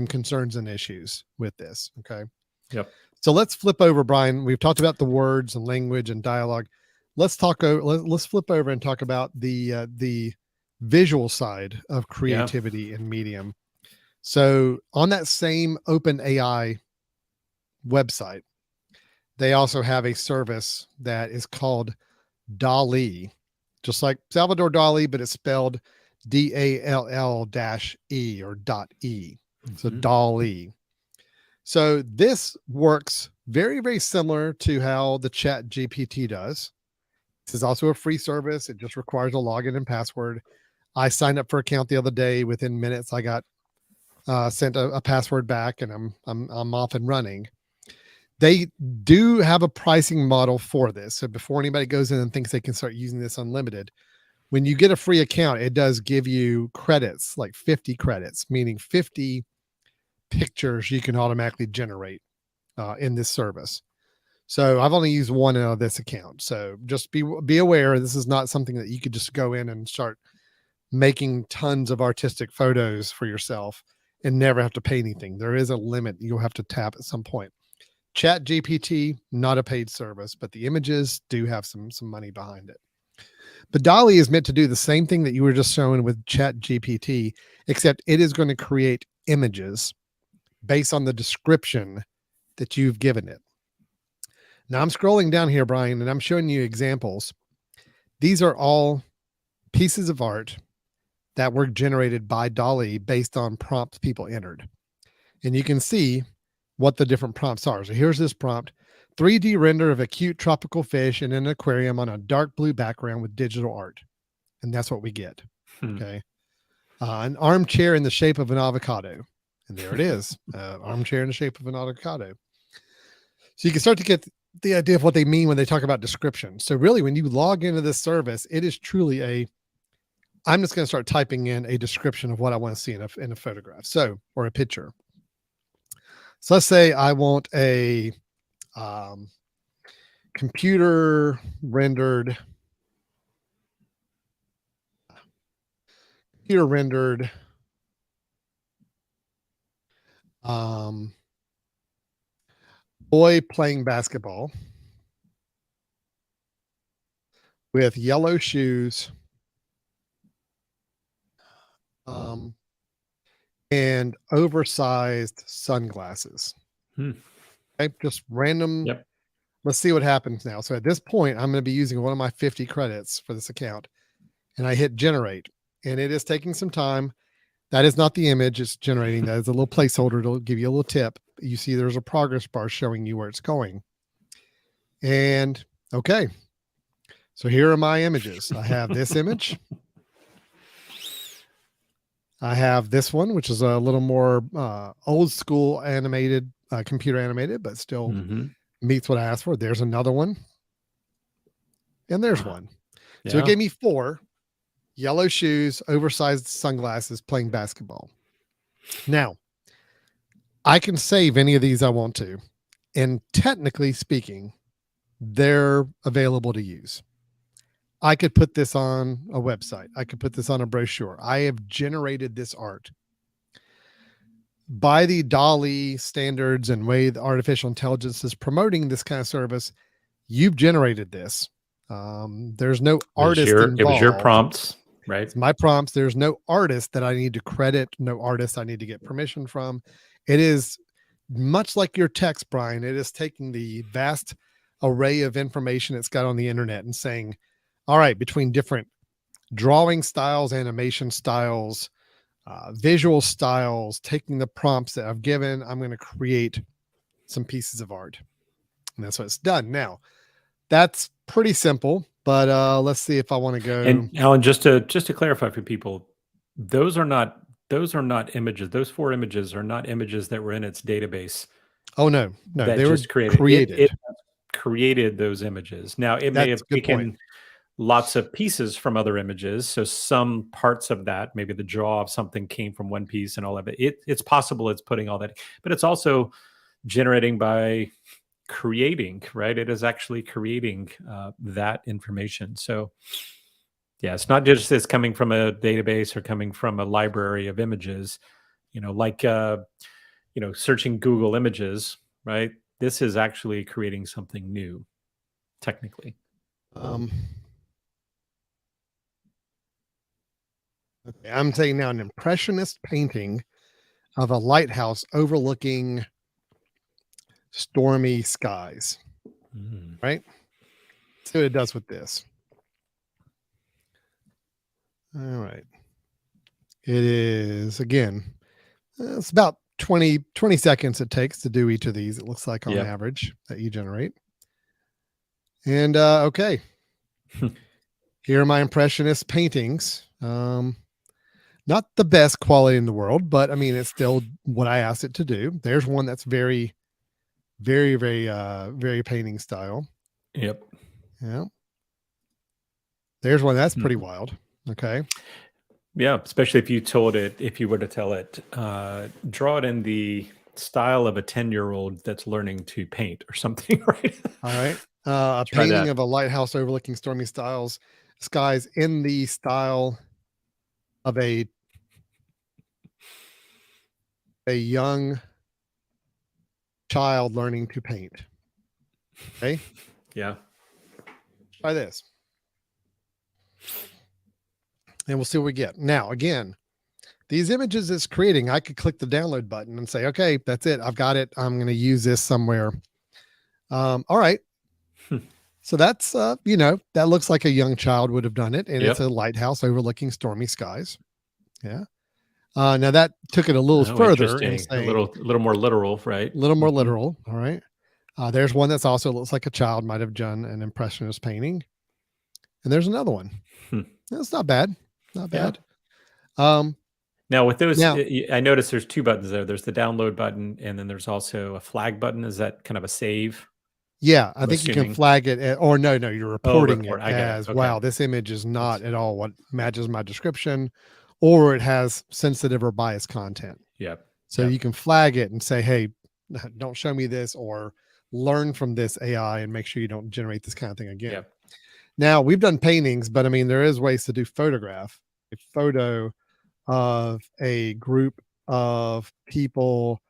concerns and issues with this. Okay. Yep. So let's flip over, Brian. We've talked about the words and language and dialogue. Let's talk. Let's flip over and talk about the visual side of creativity in Medium. So on that same OpenAI website, they also have a service that is called DALL-E, just like Salvador Dali, but it's spelled DALL-E or .E. So DALL-E. So this works very, very similar to how the Chat GPT does. This is also a free service. It just requires a login and password. I signed up for an account the other day. Within minutes, I got sent a password back, and I'm off and running. They do have a pricing model for this. So before anybody goes in and thinks they can start using this unlimited, when you get a free account, it does give you credits, like 50 credits, meaning 50 pictures you can automatically generate in this service. So I've only used one out of this account. So just be aware, this is not something that you could just go in and start making tons of artistic photos for yourself and never have to pay anything. There is a limit you'll have to tap at some point. Chat GPT, not a paid service, but the images do have some money behind it. But DALL-E is meant to do the same thing that you were just showing with Chat GPT, except it is going to create images based on the description that you've given it. Now I'm scrolling down here, Brian, and I'm showing you examples. These are all pieces of art that were generated by DALL-E based on prompts people entered. And you can see what the different prompts are. So here's this prompt: 3D render of a cute tropical fish in an aquarium on a dark blue background with digital art. And that's what we get. Okay. An armchair in the shape of an avocado. And there it is. Armchair in the shape of an avocado. So you can start to get the idea of what they mean when they talk about description. So really, when you log into this service, it is truly I'm just going to start typing in a description of what I want to see in a photograph. So, or a picture. So let's say I want a computer rendered boy playing basketball with yellow shoes and oversized sunglasses. Okay, just random. Yep. Let's see what happens now. So at this point, I'm going to be using one of my 50 credits for this account, and I hit generate, and it is taking some time. That is not the image it's generating. That is a little placeholder to give you a little tip. You see there's a progress bar showing you where it's going. And okay, so here are my images. I have this image. I have this one, which is a little more old school animated, computer animated, but still meets what I asked for. There's another one. And there's one. So it gave me 4: yellow shoes, oversized sunglasses, playing basketball. Now, I can save any of these I want to. And technically speaking, they're available to use. I could put this on a website. I could put this on a brochure. I have generated this art. By the DALL-E standards and way the artificial intelligence is promoting this kind of service, you've generated this. There's no artist involved. It was your prompts, right? It's my prompts. There's no artist that I need to credit, no artist I need to get permission from. It is much like your text, Brian. It is taking the vast array of information it's got on the internet and saying, all right, between different drawing styles, animation styles, visual styles, taking the prompts that I've given, I'm going to create some pieces of art. And that's what it's done. Now, that's pretty simple, but let's see if I want to go. And Alan, just to clarify for people, those are not images. Those 4 images are not images that were in its database. Oh, no, they were created. It created those images. Now, it may have taken lots of pieces from other images. So some parts of that, maybe the jaw of something came from one piece and all of it. It's possible it's putting all that, but it's also generating by creating, right? It is actually creating that information. So Yeah, it's not just this coming from a database or coming from a library of images, like searching Google Images, right? This is actually creating something new, technically. Okay, I'm taking now an impressionist painting of a lighthouse overlooking stormy skies. Right? See what it does with this. All right. It is, again, it's about 20 seconds it takes to do each of these, it looks like, on average, that you generate. And okay. Here are my impressionist paintings. Not the best quality in the world, but I mean, it's still what I asked it to do. There's one that's very, very, very painting style. Yep. Yeah. There's one that's pretty wild. Okay. Yeah, especially if you were to tell it, draw it in the style of a 10-year-old that's learning to paint or something, right? All right. A painting of a lighthouse overlooking stormy skies in the style of a young child learning to paint. Okay. Yeah. Try this. And we'll see what we get. Now, again, these images it's creating, I could click the download button and say, okay, that's it. I've got it. I'm going to use this somewhere. All right. So that's, that looks like a young child would have done it. And it's a lighthouse overlooking stormy skies. Yeah. Now that took it a little further and saying, a little more literal, right? A little more literal. All right. There's one that's also looks like a child might have done an impressionist painting. And there's another one. That's not bad. Not bad. Now with those, I noticed there's two buttons there. There's the download button, and then there's also a flag button. Is that kind of a save? Yeah, I think you can flag it, or no, you're reporting it as, wow, this image is not at all what matches my description, or it has sensitive or biased content. Yeah. So you can flag it and say, hey, don't show me this, or learn from this AI and make sure you don't generate this kind of thing again. Yeah. Now, we've done paintings, but I mean, there is ways to do photograph. A photo of a group of people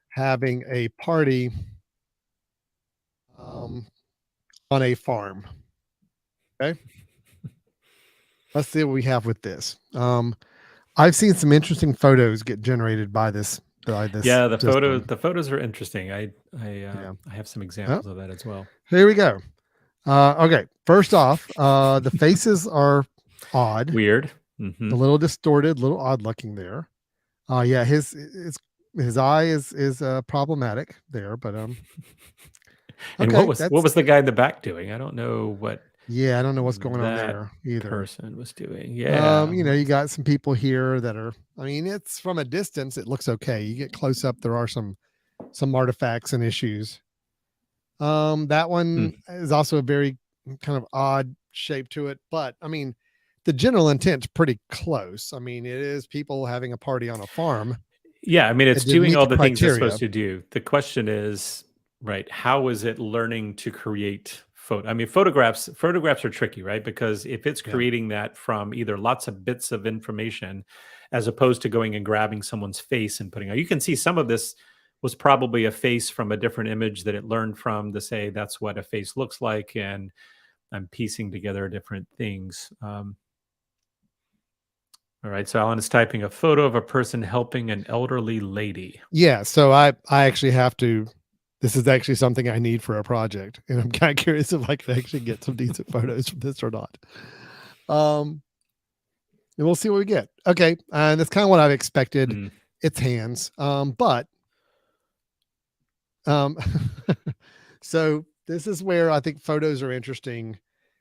having a party on a farm. Okay. Let's see what we have with this. I've seen some interesting photos get generated by this. Yeah, the photos are interesting. I have some examples of that as well. Here we go. Okay. First off, the faces are odd. Weird. A little distorted, a little odd looking there. Yeah, his eye is problematic there, but and what was the guy in the back doing? I don't know what. Yeah, I don't know what's going on there either. Person was doing. Yeah. You got some people here that are, I mean, it's from a distance, it looks okay. You get close up, there are some artifacts and issues. That one is also a very kind of odd shape to it, but I mean, the general intent's pretty close. I mean, it is people having a party on a farm. Yeah, I mean, it's doing all the things it's supposed to do. The question is, right, how is it learning to create I mean, photographs are tricky, right? Because if it's creating that from either lots of bits of information, as opposed to going and grabbing someone's face and putting out, you can see some of this was probably a face from a different image that it learned from to say that's what a face looks like, and I'm piecing together different things. All right, so Alan is typing a photo of a person helping an elderly lady. Yeah, so I actually have to. This is actually something I need for a project, and I'm kind of curious if I can actually get some decent photos from this or not. And we'll see what we get. Okay, and that's kind of what I've expected. It's hands, but so this is where I think photos are interesting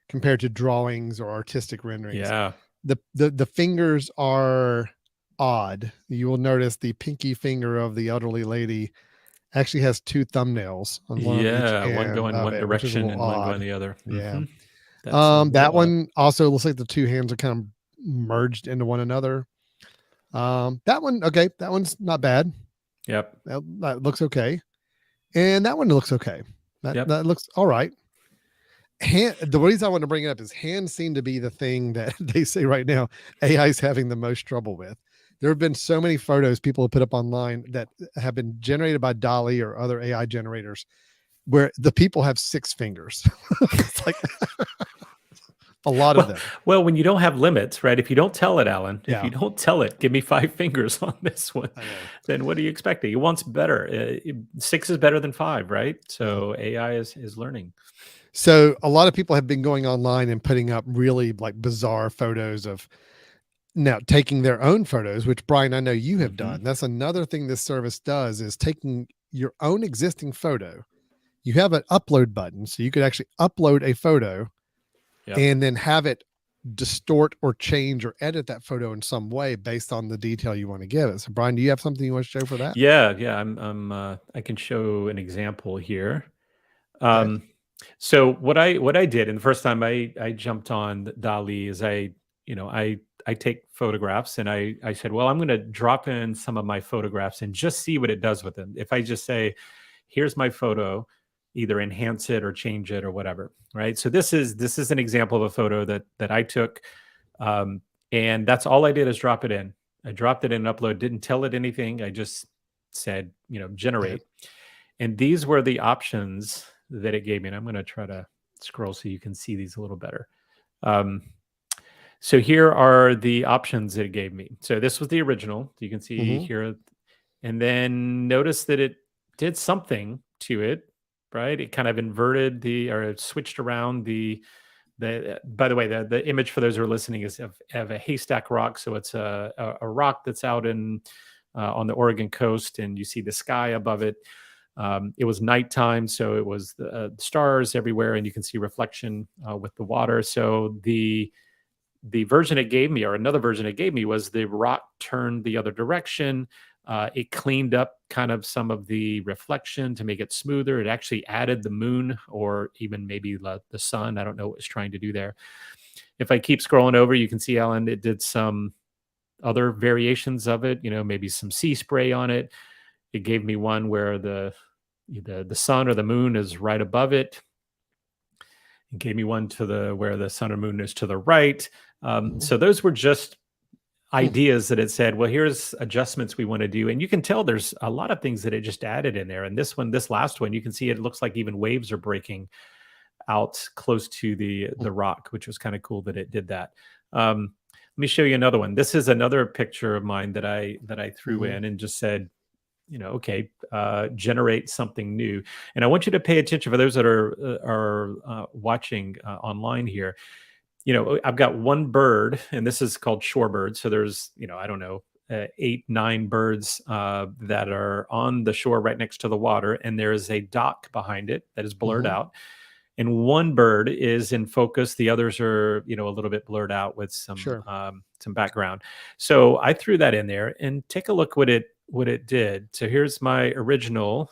compared to drawings or artistic renderings. Yeah, the fingers are odd. You will notice the pinky finger of the elderly lady actually has two thumbnails on one of each hand, one going one direction and one going the other. Yeah. That one also looks like the two hands are kind of merged into one another. That one, okay, that one's not bad. Yep. That looks okay. And that one looks okay. That looks all right. The reason I want to bring it up is hands seem to be the thing that they say right now AI is having the most trouble with. There have been so many photos people have put up online that have been generated by DALL-E or other AI generators where the people have 6 fingers. It's like a lot of them. Well, when you don't have limits, right? If you don't tell it, Alan, if you Yeah. don't tell it, give me 5 fingers on this one, I know. then what are you expecting? It wants better. 6 is better than 5, right? Yeah. So AI is learning. So a lot of people have been going online and putting up really like bizarre photos of now taking their own photos, which Brian, I know you have done. That's another thing this service does is taking your own existing photo. You have an upload button, so you could actually upload a photo Yep. and then have it distort or change or edit that photo in some way based on the detail you want to give it. So Brian, do you have something you want to show for that? Yeah, yeah. I can show an example here. Okay. So what I did, and the first time I jumped on DALL-E is I take photographs, and I said, well, I'm going to drop in some of my photographs and just see what it does with them. If I just say, here's my photo, either enhance it or change it or whatever, right? So this is an example of a photo that I took, and that's all I did is drop it in. I dropped it in and upload, didn't tell it anything. I just said, generate. And these were the options that it gave me. And I'm going to try to scroll so you can see these a little better. So here are the options that it gave me. So this was the original. You can see here. And then notice that it did something to it, right? It kind of inverted or switched around by the way, the image for those who are listening is of a haystack rock. So it's a rock that's out on the Oregon coast, and you see the sky above it. It was nighttime, so it was the stars everywhere, and you can see reflection with the water. So the version it gave me, or another version it gave me, was the rock turned the other direction. It cleaned up kind of some of the reflection to make it smoother. It actually added the moon, or even maybe the sun. I don't know what it's trying to do there. If I keep scrolling over, you can see, Alan, it did some other variations of it, maybe some sea spray on it. It gave me one where the sun or the moon is right above it. It gave me one where the sun or moon is to the right. So those were just ideas that it said, well, here's adjustments we want to do. And you can tell there's a lot of things that it just added in there. And this last one, you can see it looks like even waves are breaking out close to the rock, which was kind of cool that it did that. Let me show you another one. This is another picture of mine that I threw in and just said, okay, generate something new. And I want you to pay attention for those that are watching online here. I've got one bird, and this is called shorebird. So there's, I don't know, 8, 9 birds that are on the shore right next to the water, and there is a dock behind it that is blurred out. And one bird is in focus. The others are, a little bit blurred out with some background. So I threw that in there, and take a look what it did. So here's my original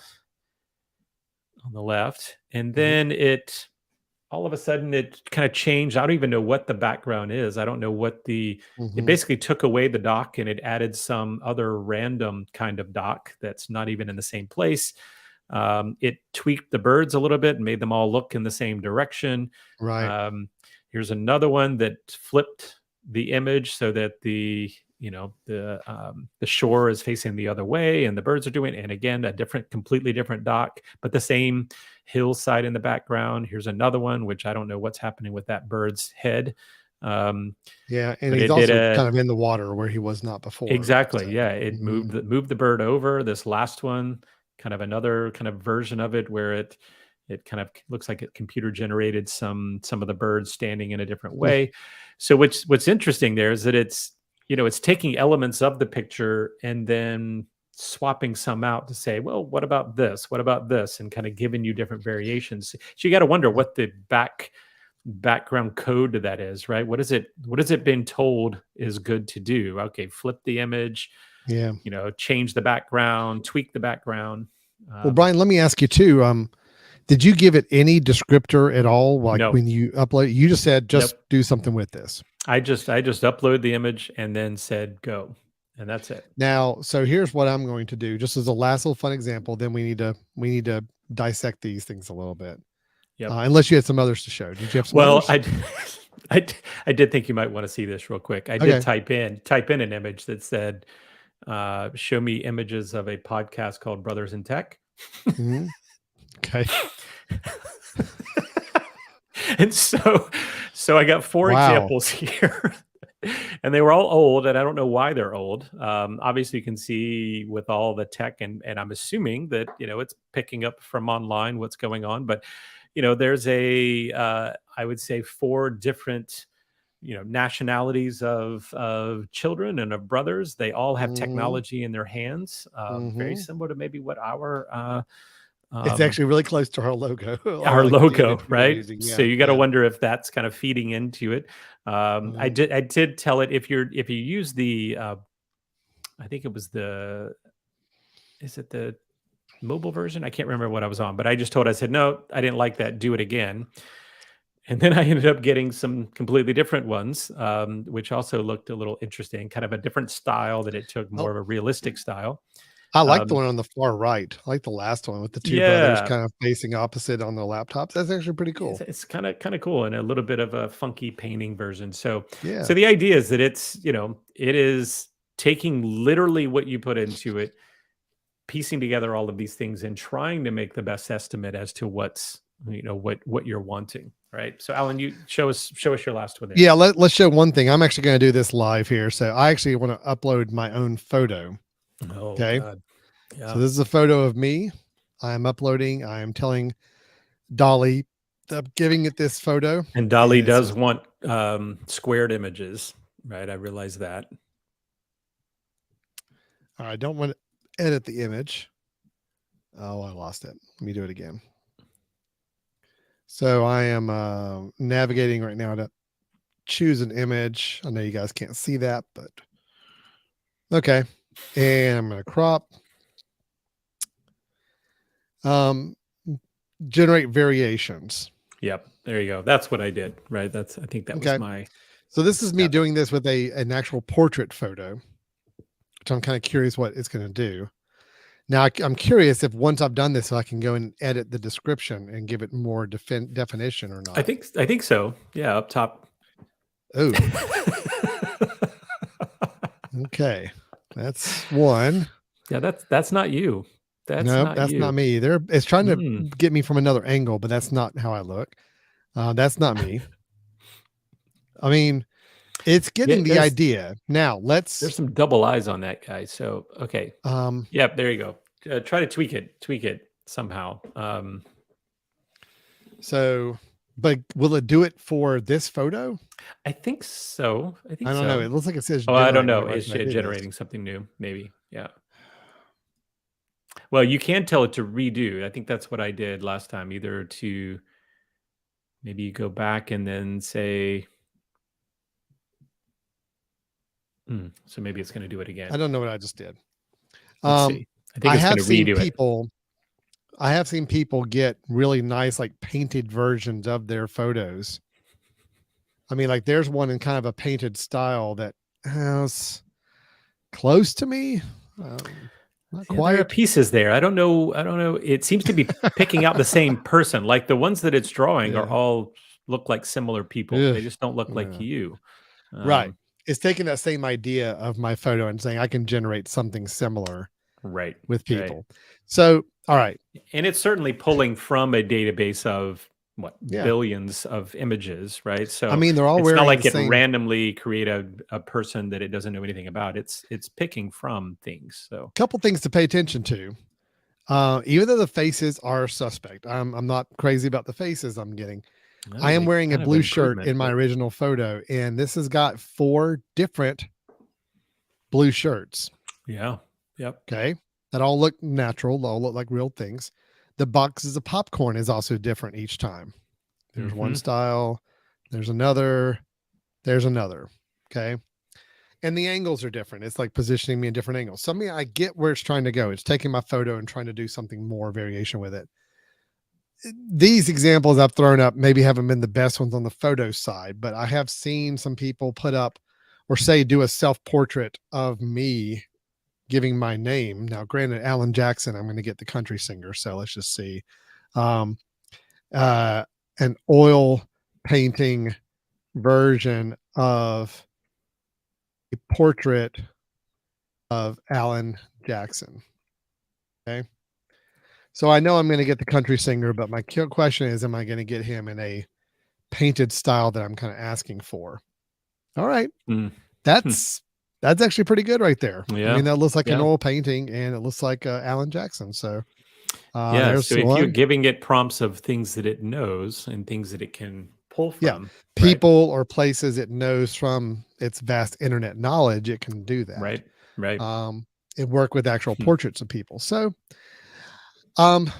on the left, and then all of a sudden it kind of changed. I don't even know what the background is. I don't know what it basically took away the dock, and it added some other random kind of dock that's not even in the same place. It tweaked the birds a little bit and made them all look in the same direction. Right. Here's another one that flipped the image so that the shore is facing the other way and the birds are doing, and again, completely different dock, but the same hillside in the background. Here's another one, which I don't know what's happening with that bird's head. And he's also kind of in the water where he was not before. Exactly. So, yeah. It moved the bird over. This last one, kind of another kind of version of it where it kind of looks like it computer generated some of the birds standing in a different way. So what's interesting there is that it's taking elements of the picture and then swapping some out to say, well, what about this? What about this? And kind of giving you different variations. So you got to wonder what the background code to that is, right? What is it been told is good to do? Okay, flip the image, change the background, tweak the background. Well, Brian, let me ask you too. Did you give it any descriptor at all? Like no. When you upload, you just said, do something with this. I just upload the image and then said, go. And that's it. Now, so here's what I'm going to do, just as a last little fun example. Then we need to dissect these things a little bit. Yep. Unless you had some others to show. Did you have some Well, others? I did think you might want to see this real quick. I did type in an image that said, show me images of a podcast called Brothers in Tech. Mm-hmm. Okay. And so I got 4 examples here. And they were all old, and I don't know why they're old. Obviously, you can see with all the tech, and I'm assuming that it's picking up from online what's going on. But there's I would say 4 different nationalities of children and of brothers. They all have technology in their hands, very similar to maybe what our it's actually really close to our logo. Our like logo, right? Using. So you got to wonder if that's kind of feeding into it. I did tell it, if you use the I think it was is it the mobile version? I can't remember what I was on, but I said, no, I didn't like that. Do it again. And then I ended up getting some completely different ones, which also looked a little interesting, kind of a different style that it took, more of a realistic style. I like the one on the far right. I like the last one with the 2 brothers kind of facing opposite on the laptops. That's actually pretty cool. It's kind of cool, and a little bit of a funky painting version. So the idea is that it's, it is taking literally what you put into it, piecing together all of these things, and trying to make the best estimate as to what's, what you're wanting. Right. So Alan, you show us your last one there. Yeah, let's show one thing. I'm actually going to do this live here. So I actually want to upload my own photo. Oh, okay. God. Yeah. So this is a photo of me. I am uploading. I am telling DALL-E, I'm giving it this photo. And DALL-E does want squared images, right? I realize that. I don't want to edit the image. Oh, I lost it. Let me do it again. So I am navigating right now to choose an image. I know you guys can't see that, but okay. And I'm going to crop. Generate variations. Yep. There you go. That's what I did. Right. I think that was my. So this is me doing this with an actual portrait photo, which I'm kind of curious what it's going to do. Now I'm curious if once I've done this, I can go and edit the description and give it more definition or not. I think so. Yeah. Up top. Oh. Okay. That's one. Yeah. That's not you. That's not me either. It's trying to get me from another angle, but that's not how I look. That's not me. I mean, it's getting the idea. Now there's some double eyes on that guy. So, okay. Yep. There you go. Try to tweak it somehow. So, but will it do it for this photo? I think so. I don't know. It looks like it says. Oh, I don't know. It's generating something new. Maybe. Yeah. Well, you can tell it to redo. I think that's what I did last time, either to maybe you go back and then say, so maybe it's going to do it again. I don't know what I just did. Let's see. I think it's going to redo it. I have seen people get really nice, like painted versions of their photos. I mean, like there's one in kind of a painted style that has close to me. Not quite. There are pieces there. I don't know. It seems to be picking out the same person. Like the ones that it's drawing are all look like similar people. They just don't look like you. Right. It's taking that same idea of my photo and saying I can generate something similar. Right. With people. Right. So, all right. And it's certainly pulling from a database of billions of images, right? So I mean, they're all wearing not like it randomly create a person that it doesn't know anything about. It's picking from things. So a couple things to pay attention to. Even though the faces are suspect, I'm not crazy about the faces I'm getting. I am wearing a blue shirt in my original photo, and this has got 4 different blue shirts. Yeah. Yep. Okay. That all look natural. They all look like real things. The boxes of popcorn is also different each time. There's one style. There's another. There's another. Okay. And the angles are different. It's like positioning me in different angles. So I mean, I get where it's trying to go. It's taking my photo and trying to do something more variation with it. These examples I've thrown up maybe haven't been the best ones on the photo side, but I have seen some people put up or say do a self-portrait of me giving my name. Now, granted, Alan Jackson, I'm going to get the country singer, so let's just see. an oil painting version of a portrait of Alan Jackson. Okay. So I know I'm going to get the country singer, but my question is, am I going to get him in a painted style that I'm kind of asking for? All right. That's actually pretty good right there. Yeah. I mean, that looks like an oil painting and it looks like Alan Jackson. So there's so if one. you're giving it prompts of things that it knows and things that it can pull from, people or places it knows from its vast internet knowledge, it can do that. Right. It work with actual portraits of people. So kind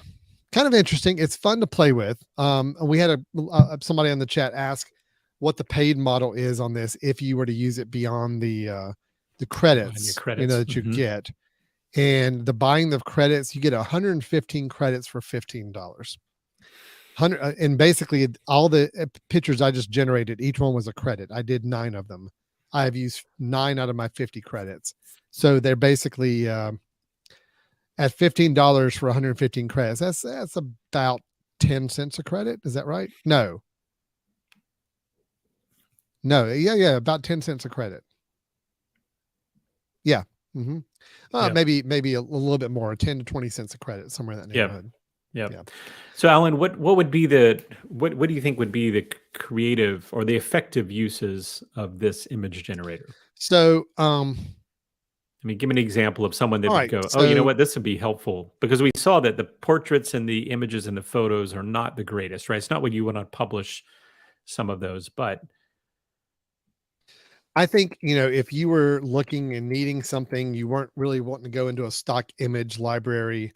of interesting. It's fun to play with. We had somebody on the chat ask what the paid model is on this if you were to use it beyond the credits, that you get. And the buying of credits, you get 115 credits for $15. And basically all the pictures I just generated, each one was a credit. I did 9 of them. I've used 9 out of my 50 credits. So they're basically at $15 for 115 credits. That's about 10 cents a credit. Is that right? No. Yeah. About 10 cents a credit. Yeah. Mm-hmm. Maybe a little bit more, 10 to 20 cents a credit, somewhere in that neighborhood. Yeah. So Alan, what would be what do you think would be the creative or the effective uses of this image generator? So, I mean, give me an example of someone that would go, so, oh, you know what, this would be helpful, because we saw that the portraits and the images and the photos are not the greatest, right? It's not what you want to publish some of those, but I think, if you were looking and needing something, you weren't really wanting to go into a stock image library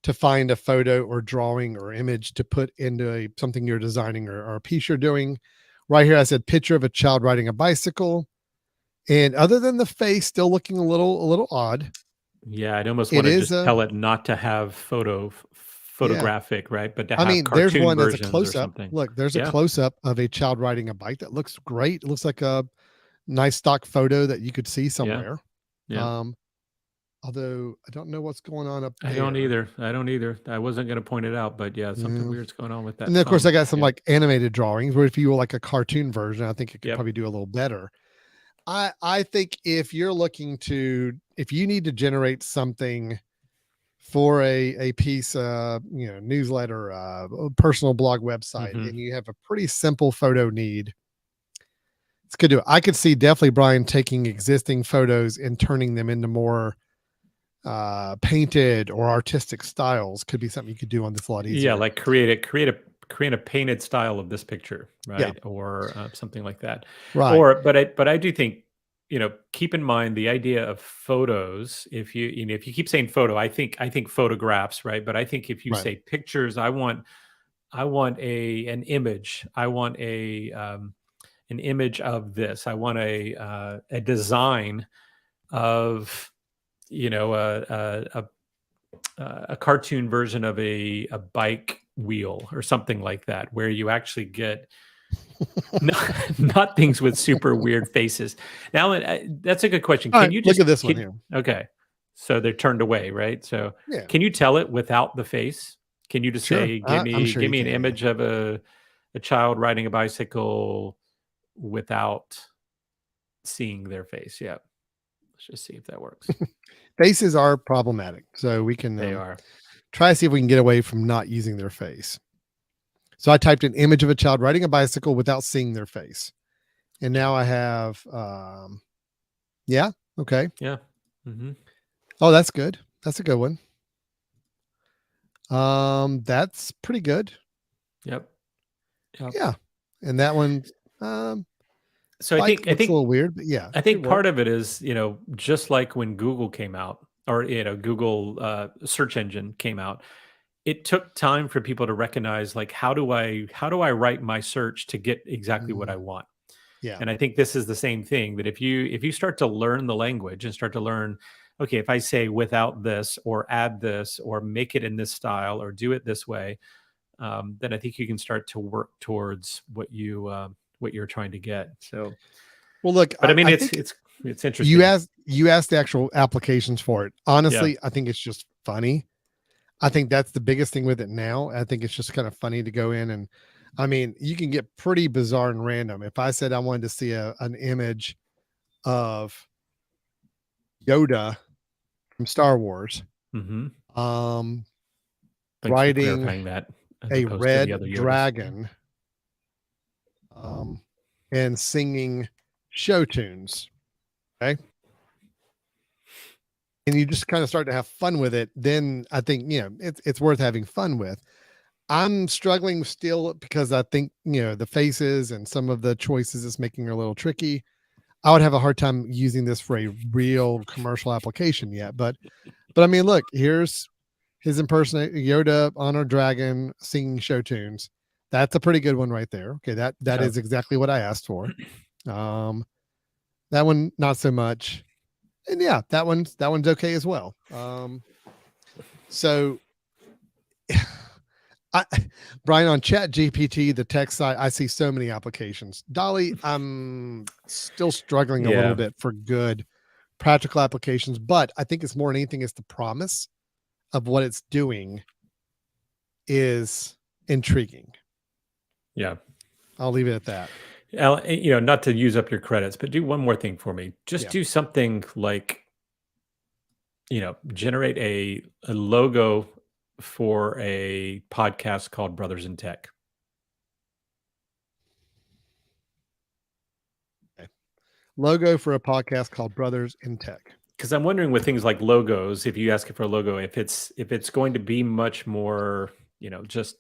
to find a photo or drawing or image to put into something you're designing or a piece you're doing. Right here, I said picture of a child riding a bicycle. And other than the face still looking a little odd. Yeah, I'd almost want to just tell it not to have photographic, right? But to have cartoon there's one that's a versions close or up. something. Look, there's a close up of a child riding a bike that looks great. It looks like a nice stock photo that you could see somewhere. Although I don't know what's going on up there. I don't either. I wasn't going to point it out, but something weird's going on with that. And then, of course, I got some like animated drawings where if you were like a cartoon version, I think it could probably do a little better. I think if you're looking if you need to generate something for a piece, newsletter, personal blog website, and you have a pretty simple photo need, it's good to do it. I could see definitely Brian taking existing photos and turning them into more painted or artistic styles. Could be something you could do on this a lot easier. Yeah, like create a painted style of this picture, right? Or something like that. Right. But I do think, keep in mind the idea of photos. If you keep saying photo, I think photographs, right? But I think if you say pictures, I want an image. I want an image of this. I want a design of a cartoon version of a bike wheel or something like that, where you actually get not things with super weird faces. Now, that's a good question. Can you just look at this one here? Okay, so they're turned away, right? So can you tell it without the face? Can you just say, give me an image of a child riding a bicycle without seeing their face? Yeah. Let's just see if that works. Faces are problematic, so we can try to see if we can get away from not using their face. So I typed an image of a child riding a bicycle without seeing their face, and now I have okay. Yeah. Mm-hmm. Oh, that's good. That's a good one. That's pretty good. Yep. Yeah, and that one. So I think it's a little weird, but I think part of it is, just like when Google came out, or Google search engine came out, it took time for people to recognize, like, how do I write my search to get exactly what I want? Yeah. And I think this is the same thing, that if you start to learn the language and start to learn, okay, if I say without this or add this or make it in this style or do it this way, then I think you can start to work towards what you're trying to get. So, well, look, but I mean, it's interesting. You asked the actual applications for it. Honestly, I think it's just funny. I think that's the biggest thing with it now. I think it's just kind of funny to go in and, I mean, you can get pretty bizarre and random. If I said I wanted to see an image of Yoda from Star Wars, Mm-hmm. um, Thanks for riding clarifying that, as a opposed to the other red Yodas. dragon, and singing show tunes. Okay. And you just kind of start to have fun with it. Then I think, it's worth having fun with. I'm struggling still because I think, the faces and some of the choices it's making are a little tricky. I would have a hard time using this for a real commercial application yet. But I mean, look, here's his impersonate Yoda on a dragon singing show tunes. That's a pretty good one right there. Okay, that is exactly what I asked for. That one not so much. And yeah, that one's okay as well. So Brian, on Chat GPT, the text side, I see so many applications. DALL-E, I'm still struggling a little bit for good practical applications, but I think it's more than anything, it's the promise of what it's doing is intriguing. Yeah. I'll leave it at that. Not to use up your credits, but do one more thing for me. Just do something like, generate a logo for a podcast called Brothers in Tech. Okay. Logo for a podcast called Brothers in Tech. Because I'm wondering with things like logos, if you ask it for a logo, if it's going to be much more, just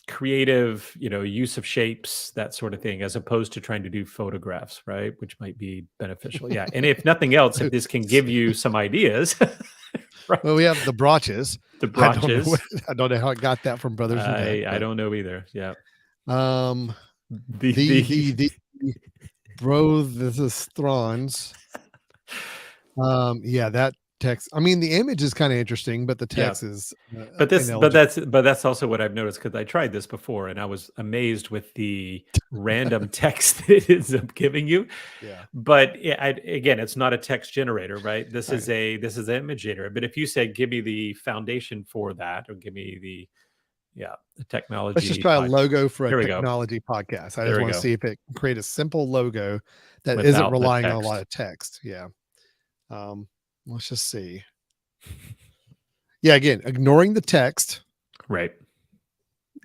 creative, use of shapes, that sort of thing, as opposed to trying to do photographs, right? Which might be beneficial. Yeah. And if nothing else, if this can give you some ideas. Right. Well, we have the brooches. The brooches. I don't know how it got that from Brothers in Tech. I don't know either. Yeah. The bro, this is Throns. Yeah, that text. I mean, the image is kind of interesting, but the text is. But that's also what I've noticed, because I tried this before and I was amazed with the random text that it ends up giving you. Yeah. But again, it's not a text generator, right? This is an image generator. But if you say, give me the foundation for that, or give me the technology. Let's just try a logo for a technology podcast. I just want to see if it can create a simple logo that isn't relying on a lot of text. Yeah. Let's just see. Yeah, again, ignoring the text. Right.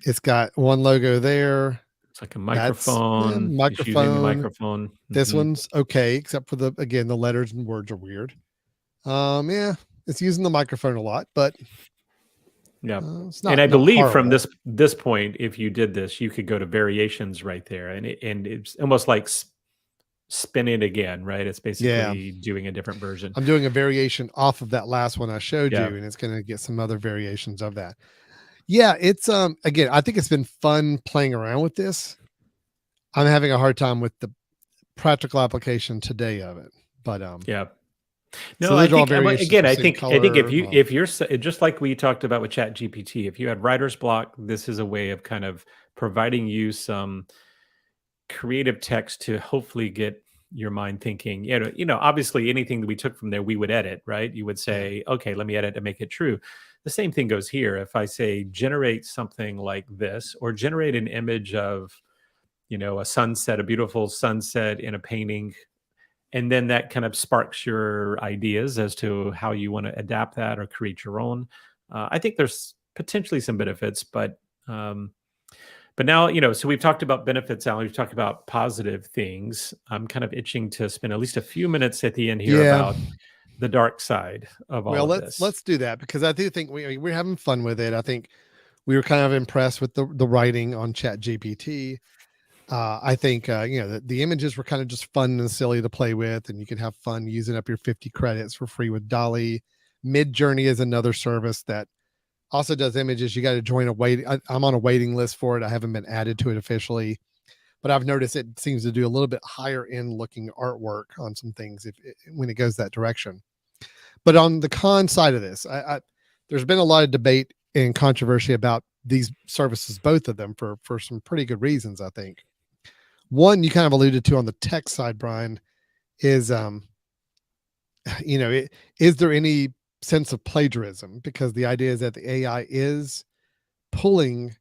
It's got one logo there. It's like a microphone. Microphone. Using the microphone. This one's okay, except for the letters and words are weird. Yeah, it's using the microphone a lot, but yeah. And I believe from this point, if you did this, you could go to variations right there, and it's almost like spin it again, right? It's basically doing a different version. I'm doing a variation off of that last one I showed you, and it's going to get some other variations of that. Yeah, it's again, I think it's been fun playing around with this. I'm having a hard time with the practical application today of it, but yeah. No, so I think if you're just like we talked about with Chat GPT, if you had writer's block, this is a way of kind of providing you some creative text to hopefully get your mind thinking. Obviously anything that we took from there, we would edit, right? You would say, okay, let me edit to make it true. The same thing goes here. If I say generate something like this, or generate an image of, a sunset, a beautiful sunset in a painting, and then that kind of sparks your ideas as to how you want to adapt that or create your own. I think there's potentially some benefits, but now, so we've talked about benefits, Alan. We've talked about positive things. I'm kind of itching to spend at least a few minutes at the end here about the dark side of all of this. Let's do that, because I do think we're having fun with it. I think we were kind of impressed with the writing on Chat GPT. I think, the images were kind of just fun and silly to play with, and you can have fun using up your 50 credits for free with DALL-E. Midjourney is another service that also does images. You got to join I'm on a waiting list for it. I haven't been added to it officially, but I've noticed it seems to do a little bit higher end looking artwork on some things when it goes that direction. But on the con side of this, there's been a lot of debate and controversy about these services, both of them, for some pretty good reasons, I think. One, you kind of alluded to on the tech side, Brian, is, is there any sense of plagiarism, because the idea is that the AI is pulling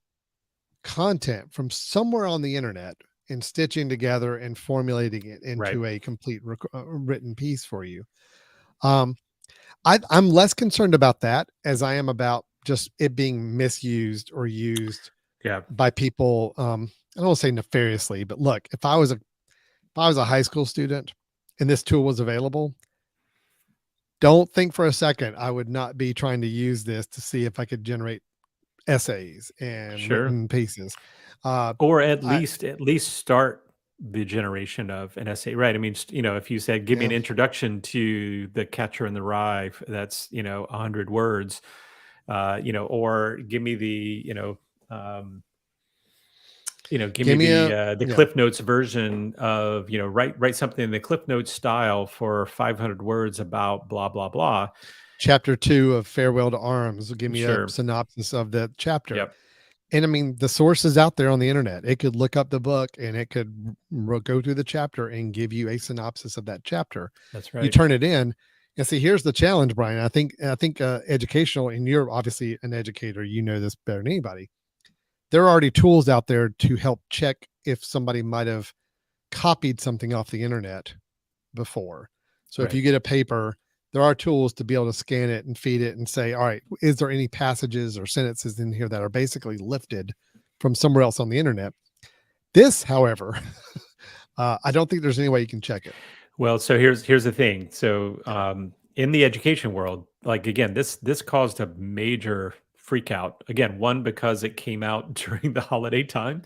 content from somewhere on the internet and stitching together and formulating it into a complete written piece for you. I'm less concerned about that as I am about just it being misused or used by people. I don't want to say nefariously, but look, if I was a high school student and this tool was available, don't think for a second I would not be trying to use this to see if I could generate essays and written pieces, or at least start the generation of an essay, right? I mean, if you said, give me an introduction to The Catcher in the Rye, that's 100 words, or give me the give me the Cliff Notes version of, write something in the Cliff Notes style for 500 words about blah blah blah. Chapter 2 of Farewell to Arms. Give me a synopsis of the chapter. And I mean, the source is out there on the internet. It could look up the book and it could go through the chapter and give you a synopsis of that chapter. That's right. You turn it in and see, here's the challenge, Brian. I think educational, and you're obviously an educator, you know this better than anybody. There are already tools out there to help check if somebody might have copied something off the internet before. So if you get a paper, there are tools to be able to scan it and feed it and say, all right, is there any passages or sentences in here that are basically lifted from somewhere else on the internet? This, however, I don't think there's any way you can check it. Well, so here's the thing. So in the education world, like, again, this caused a major freak out. Again, one, because it came out during the holiday time,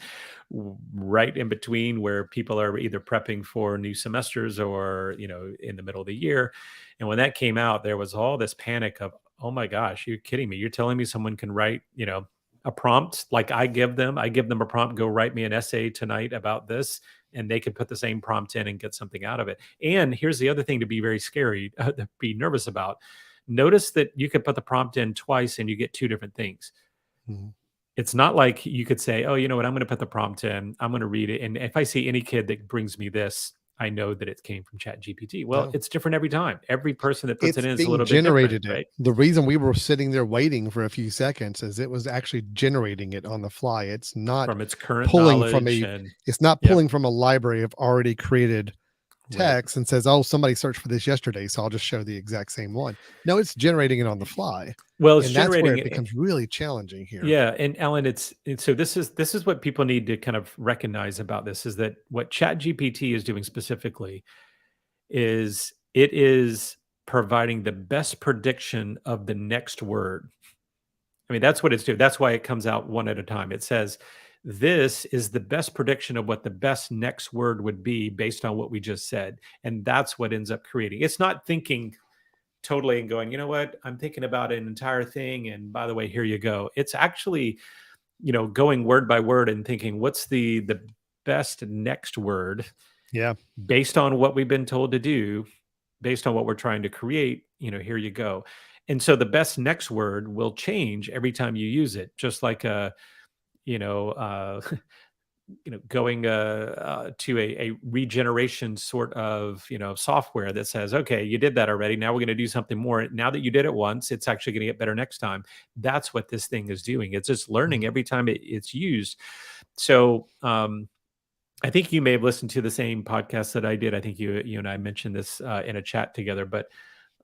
right in between where people are either prepping for new semesters or, in the middle of the year. And when that came out, there was all this panic of, oh my gosh, you're kidding me. You're telling me someone can write, a prompt like I give them a prompt, go write me an essay tonight about this, and they could put the same prompt in and get something out of it. And here's the other thing to be very scary, to be nervous about. Notice that you could put the prompt in twice and you get two different things. Mm-hmm. It's not like you could say, oh, you know what, I'm going to put the prompt in, I'm going to read it, and if I see any kid that brings me this, I know that it came from Chat GPT. Well, it's different every time. Every person that puts it in is a little bit different, right? The reason we were sitting there waiting for a few seconds is it was actually generating it on the fly. It's not from its current pulling knowledge, it's not pulling from a library of already created text and says, oh, somebody searched for this yesterday, so I'll just show the exact same one. No, it's generating it on the fly. Well, it's that's where it becomes really challenging here. Yeah, and Alan, so this is what people need to kind of recognize about this, is that what Chat GPT is doing specifically is it is providing the best prediction of the next word. I mean, that's what it's doing. That's why it comes out one at a time. It says, this is the best prediction of what the best next word would be based on what we just said. And that's what ends up creating. It's not thinking totally and going, you know what, I'm thinking about an entire thing, and by the way, here you go. It's actually, going word by word and thinking, what's the best next word? Yeah. Based on what we've been told to do, based on what we're trying to create, here you go. And so the best next word will change every time you use it, just like going to a regeneration sort of, software that says, okay, you did that already. Now we're going to do something more. Now that you did it once, it's actually going to get better next time. That's what this thing is doing. It's just learning every time it's used. So I think you may have listened to the same podcast that I did. I think you and I mentioned this in a chat together, but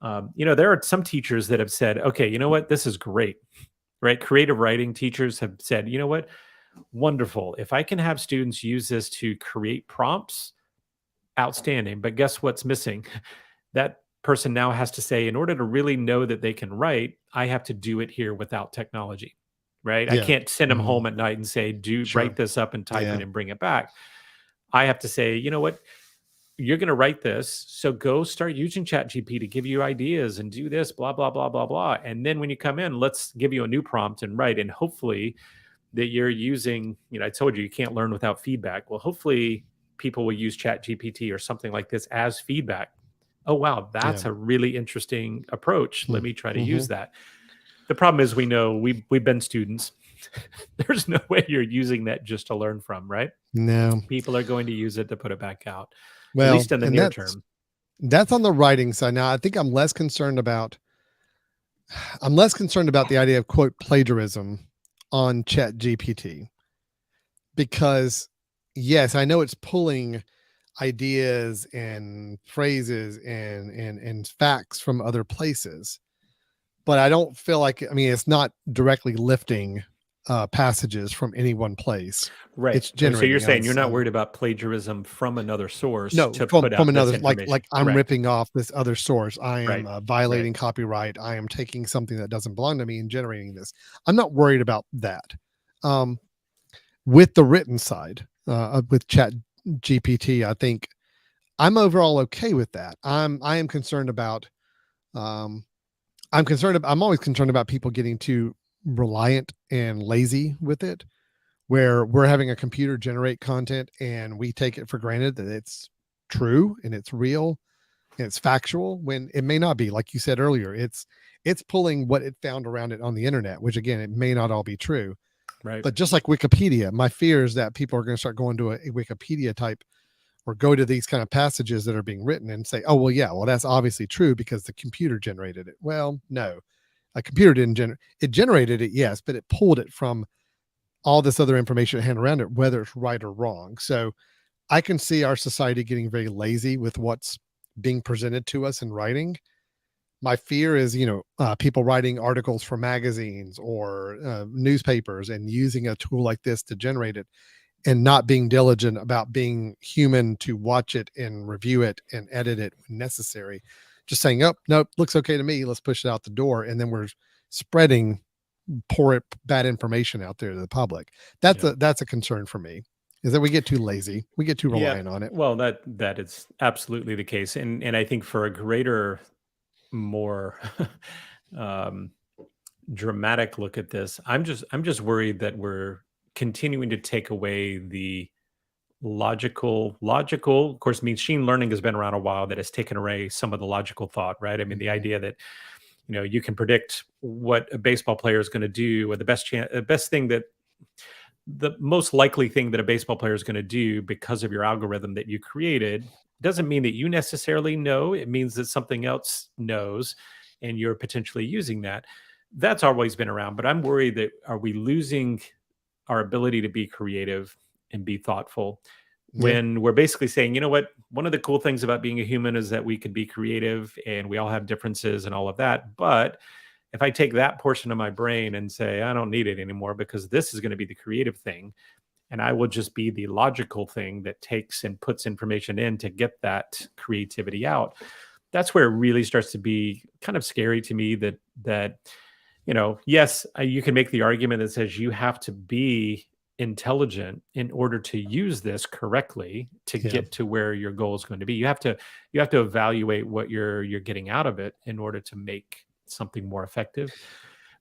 there are some teachers that have said, okay, you know what, this is great, right? Creative writing teachers have said, you know what, wonderful. If I can have students use this to create prompts, outstanding. But guess what's missing? That person now has to say, in order to really know that they can write, I have to do it here without technology, right? Yeah. I can't send them home at night and say, write this up and type it and bring it back. I have to say, you know what? You're going to write this, so go start using ChatGPT to give you ideas and do this, blah, blah, blah, blah, blah. And then when you come in, let's give you a new prompt and write. And hopefully that you're using, I told you can't learn without feedback. Well, hopefully people will use ChatGPT or something like this as feedback. Oh, wow, that's a really interesting approach. Let me try to use that. The problem is, we know we've been students. There's no way you're using that just to learn from, right? No. People are going to use it to put it back out. Well, at least in the near term. That's on the writing side. Now, I think I'm less concerned about I'm less concerned about the idea of quote plagiarism on Chat GPT, because yes, I know it's pulling ideas and phrases and facts from other places, but I don't feel like, I mean, it's not directly lifting passages from any one place. Right. It's So you're generating saying you're not some, worried about plagiarism from another source no, to from put out this another, information. like I'm Correct. ripping off this other source. I am Right. violating copyright. I am taking something that doesn't belong to me and generating this. I'm not worried about that. With the written side, with Chat GPT, I think I'm overall okay with that. I am concerned about, um, I'm always concerned about people getting too reliant and lazy with it, where we're having a computer generate content and we take it for granted that it's true and it's real and it's factual, when it may not be. Like you said earlier, it's pulling what it found around it on the internet, which again, it may not all be true. Right. But just like Wikipedia, my fear is that people are going to start going to a Wikipedia type, or go to these kind of passages that are being written and say, oh, well, yeah, well, that's obviously true because the computer generated it. Well, no, a computer didn't generate it. Generated it, yes, but it pulled it from all this other information it had around it, whether it's right or wrong. So I can see our society getting very lazy with what's being presented to us in writing. My fear is, people writing articles for magazines or newspapers and using a tool like this to generate it, and not being diligent about being human to watch it and review it and edit it when necessary. Just saying, oh, nope, looks okay to me. Let's push it out the door. And then we're spreading poor, bad information out there to the public. That's a concern for me, is that we get too lazy. We get too reliant on it. Well, that is absolutely the case. And I think for a greater, more dramatic look at this, I'm just worried that we're continuing to take away the logical, of course, machine learning has been around a while, that has taken away some of the logical thought, right? I mean, the idea that you can predict what a baseball player is going to do, or the most likely thing that a baseball player is going to do because of your algorithm that you created, doesn't mean that you necessarily know. It means that something else knows, and you're potentially using that. That's always been around, but I'm worried that, are we losing our ability to be creative and be thoughtful when we're basically saying, you know what, one of the cool things about being a human is that we could be creative and we all have differences and all of that. But if I take that portion of my brain and say, I don't need it anymore because this is going to be the creative thing, and I will just be the logical thing that takes and puts information in to get that creativity out, that's where it really starts to be kind of scary to me, that yes, you can make the argument that says you have to be intelligent in order to use this correctly to get to where your goal is going to be. You have to evaluate what you're getting out of it in order to make something more effective.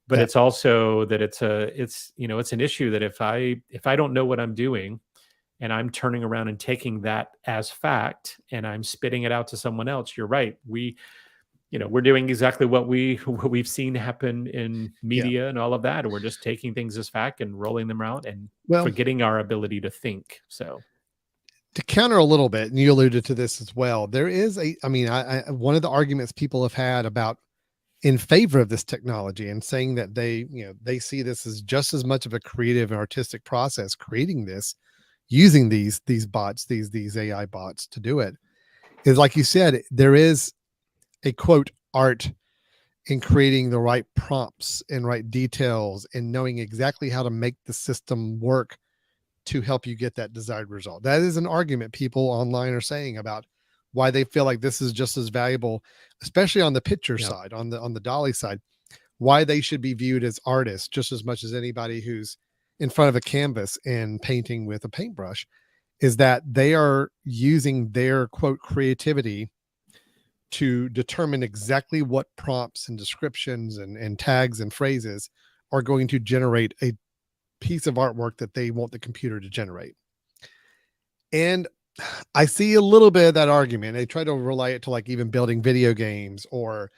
But it's also that it's an issue that if I don't know what I'm doing, and I'm turning around and taking that as fact and I'm spitting it out to someone else, you're right. We're doing exactly what we've seen happen in media and all of that. And we're just taking things as fact and rolling them out and forgetting our ability to think. So to counter a little bit, and you alluded to this as well, there is one of the arguments people have had about in favor of this technology, and saying that they see this as just as much of a creative and artistic process, creating this, using these bots, these AI bots to do it, is, like you said, there is a quote art in creating the right prompts and right details and knowing exactly how to make the system work to help you get that desired result. That is an argument people online are saying about why they feel like this is just as valuable, especially on the picture side, on the DALL-E side, why they should be viewed as artists just as much as anybody who's in front of a canvas and painting with a paintbrush, is that they are using their quote creativity to determine exactly what prompts and descriptions and tags and phrases are going to generate a piece of artwork that they want the computer to generate. And I see a little bit of that argument. They try to relate it to like even building video games or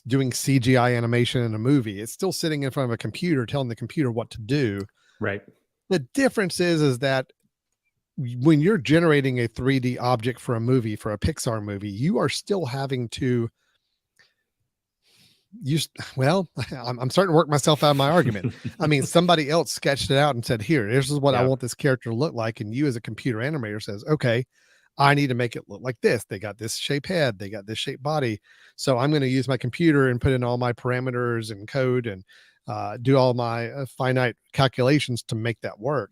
doing CGI animation in a movie. It's still sitting in front of a computer, telling the computer what to do. Right. The difference is that when you're generating a 3D object for a movie, for a Pixar movie, you are still having to well, I'm starting to work myself out of my argument. I mean, somebody else sketched it out and said, here, this is what I Yeah. want this character to look like. And you as a computer animator says, okay, I need to make it look like this. They got this shape head, they got this shape body. So I'm going to use my computer and put in all my parameters and code and do all my finite calculations to make that work.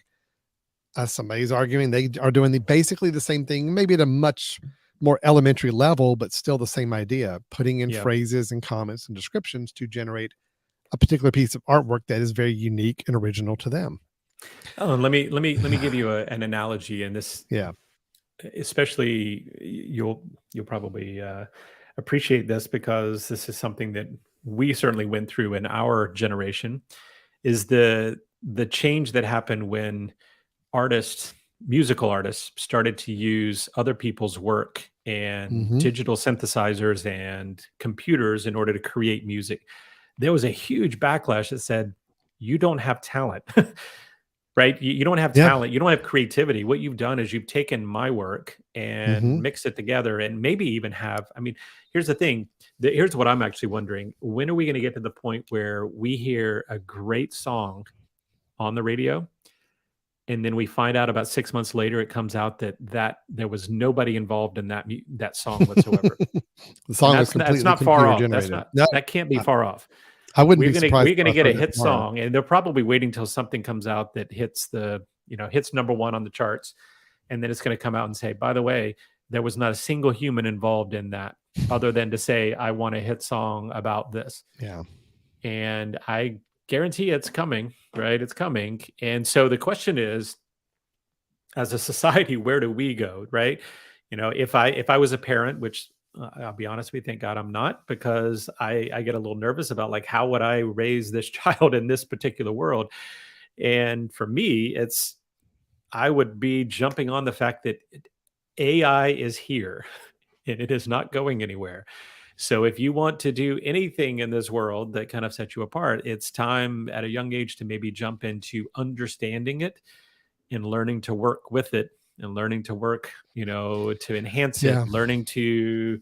Somebody's arguing they are doing basically the same thing, maybe at a much more elementary level, but still the same idea, putting in Yeah. phrases and comments and descriptions to generate a particular piece of artwork that is very unique and original to them. Oh, and let me give you an analogy, and this, Yeah. especially you'll probably appreciate this, because this is something that we certainly went through in our generation, is the change that happened when musical artists started to use other people's work and Mm-hmm. digital synthesizers and computers in order to create music. There was a huge backlash that said, you don't have talent. Right? You don't have Yeah. talent. You don't have creativity. What you've done is you've taken my work and Mm-hmm. mixed it together, and maybe even have, I mean, here's the thing. Here's what I'm actually wondering. When are we going to get to the point where we hear a great song on the radio, and then we find out about 6 months later, it comes out that there was nobody involved in that song whatsoever? The And song was that's completely not far computer off. Generated. No, That can't be I, far off. I wouldn't We're be gonna surprised we're gonna if I get a heard that hit tomorrow. song, and they're probably waiting till something comes out that hits hits number one on the charts, and then it's gonna come out and say, by the way, there was not a single human involved in that, other than to say, I want a hit song about this. Yeah. And I guarantee it's coming, right? It's coming. And so the question is, as a society, where do we go, right? If I was a parent, which I'll be honest with you, thank God I'm not, because I get a little nervous about, like, how would I raise this child in this particular world? And for me, I would be jumping on the fact that AI is here and it is not going anywhere. So if you want to do anything in this world that kind of sets you apart, it's time at a young age to maybe jump into understanding it and learning to work with it, and learning to work, to enhance it, Yeah. learning to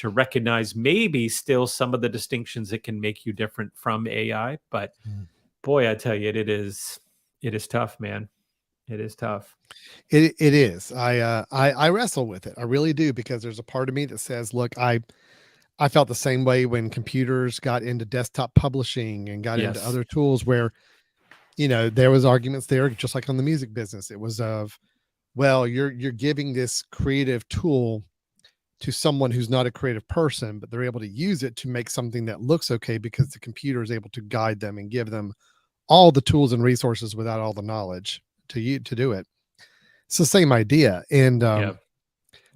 recognize maybe still some of the distinctions that can make you different from AI. But Mm. boy, I tell you, it is tough, man. It is tough. It is. I wrestle with it. I really do, because there's a part of me that says, look, I felt the same way when computers got into desktop publishing and got into Yes. other tools where, there was arguments there, just like on the music business. It was of, well, you're giving this creative tool to someone who's not a creative person, but they're able to use it to make something that looks okay because the computer is able to guide them and give them all the tools and resources without all the knowledge to do it. It's the same idea. And Yeah.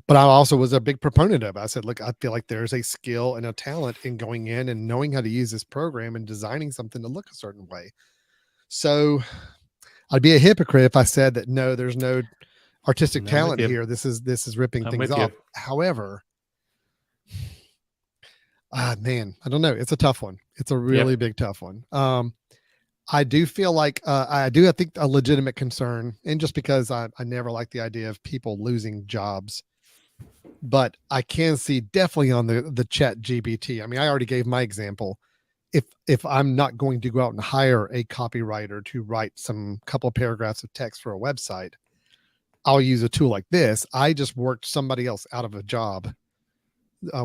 but I also was a big proponent of it. I said, look, I feel like there's a skill and a talent in going in and knowing how to use this program and designing something to look a certain way. So I'd be a hypocrite if I said that no, there's no artistic I'm with talent you. here. This is ripping I'm things with you. off. However, man, I don't know. It's a tough one. It's a really Yep. big tough one. I do feel like I think a legitimate concern, and just because I never like the idea of people losing jobs, but I can see definitely on the Chat GPT. I mean, I already gave my example. If I'm not going to go out and hire a copywriter to write some couple of paragraphs of text for a website, I'll use a tool like this. I just worked somebody else out of a job,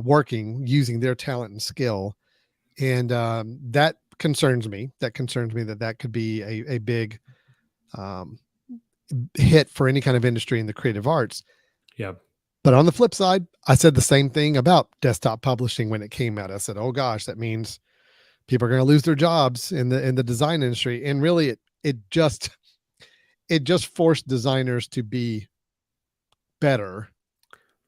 working using their talent and skill, and that concerns me. That concerns me that could be a big um, hit for any kind of industry in the creative arts. Yeah. But on the flip side, I said the same thing about desktop publishing when it came out. I said, "Oh gosh, that means people are going to lose their jobs in the design industry." And really, it just forced designers to be better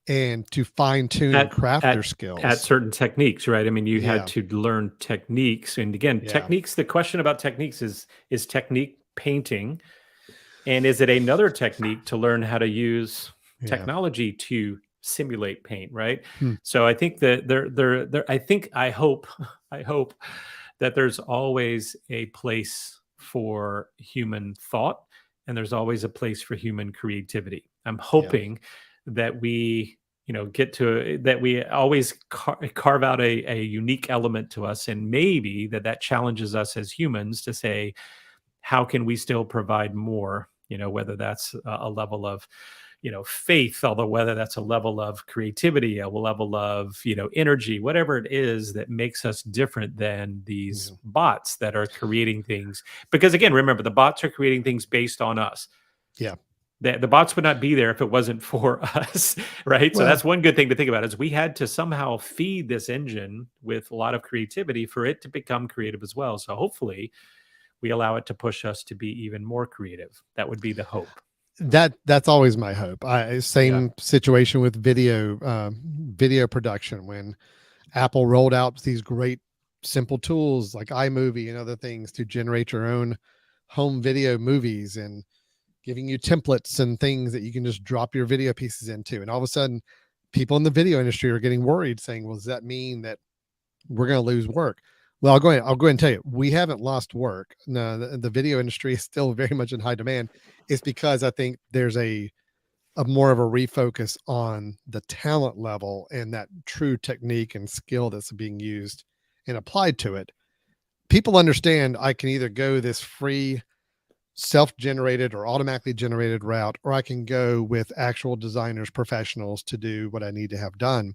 and to fine tune and At craft their at at skills. certain techniques, right? I mean, you had Yeah, to learn techniques, and again, yeah, techniques. The question about techniques is technique painting, and is it another technique to learn how to use yeah. technology to simulate paint, right? Hmm. So I think that I hope I hope that there's always a place for human thought, and there's always a place for human creativity. I'm Yeah. hoping that we get to that we always carve out a unique element to us, and maybe that challenges us as humans to say, how can we still provide more? Whether that's a level of faith, although whether that's a level of creativity, a level of energy, whatever it is that makes us different than these bots that are creating things. Because again, remember, the bots are creating things based on us. Yeah. The bots would not be there if it wasn't for us, right? So that's one good thing to think about, is we had to somehow feed this engine with a lot of creativity for it to become creative as well. So hopefully we allow it to push us to be even more creative. That would be the hope. That's always my hope. Same situation with video production, when Apple rolled out these great simple tools like iMovie and other things to generate your own home video movies, and giving you templates and things that you can just drop your video pieces into. And all of a sudden, people in the video industry are getting worried, saying, well, does that mean that we're going to lose work? Well, I'll go ahead and tell you, we haven't lost work. No, the video industry is still very much in high demand. It's because I think there's a more of a refocus on the talent level and that true technique and skill that's being used and applied to it. People understand I can either go this free self-generated or automatically generated route, or I can go with actual designers, professionals to do what I need to have done.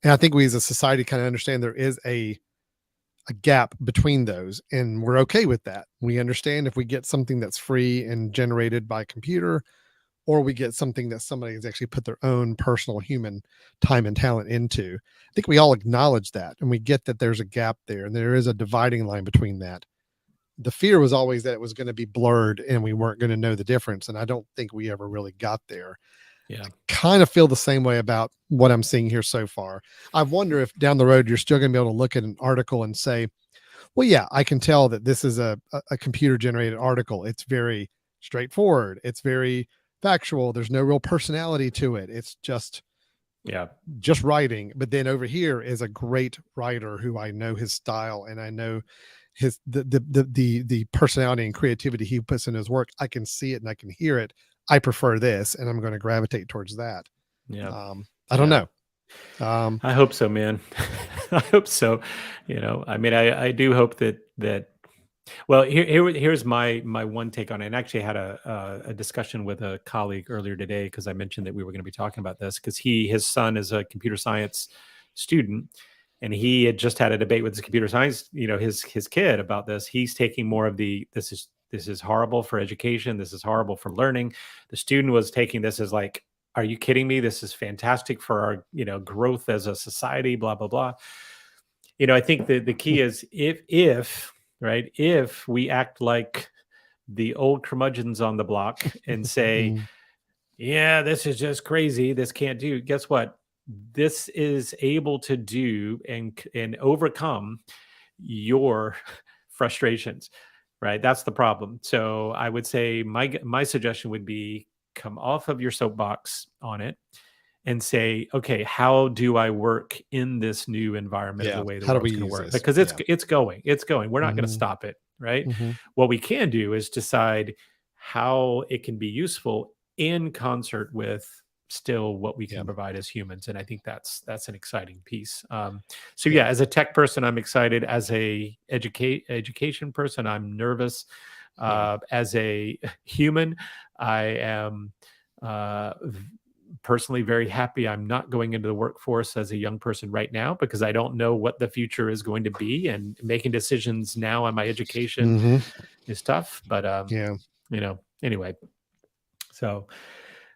And I think we as a society kind of understand there is a gap between those, and we're okay with that. We understand if we get something that's free and generated by computer, or we get something that somebody has actually put their own personal human time and talent into. I think we all acknowledge that, and we get that there's a gap there, and there is a dividing line between that. The fear was always that it was going to be blurred and we weren't going to know the difference. And I don't think we ever really got there. Yeah. I kind of feel the same way about what I'm seeing here so far. I wonder if down the road, you're still going to be able to look at an article and say, well, yeah, I can tell that this is a computer generated article. It's very straightforward. It's very factual. There's no real personality to it. It's just writing. But then over here is a great writer who I know his style, and I know the personality and creativity he puts in his work. I can see it and I can hear it. I prefer this, and I'm going to gravitate towards that. I don't know. I hope so, man. I hope so. I mean, I do hope that well, here's my one take on it. And actually, I had a discussion with a colleague earlier today, because I mentioned that we were going to be talking about this, because his son is a computer science student, and he had just had a debate with his computer science, his kid, about this. He's taking more of this is horrible for education. This is horrible for learning. The student was taking this as like, are you kidding me? This is fantastic for our, growth as a society, blah, blah, blah. I think the key is if we act like the old curmudgeons on the block and say, yeah, this is just crazy, this can't do, guess what? This is able to do and overcome your frustrations, right? That's the problem. So I would say my suggestion would be, come off of your soapbox on it and say, okay, how do I work in this new environment, the way the world's going to work? Because it's going. We're not going to stop it, right? What we can do is decide how it can be useful in concert with still what we can provide as humans. And I think that's an exciting piece. So as a tech person, I'm excited. As a education person, I'm nervous. As a human, I am personally very happy I'm not going into the workforce as a young person right now, because I don't know what the future is going to be, and making decisions now on my education is tough. But anyway, so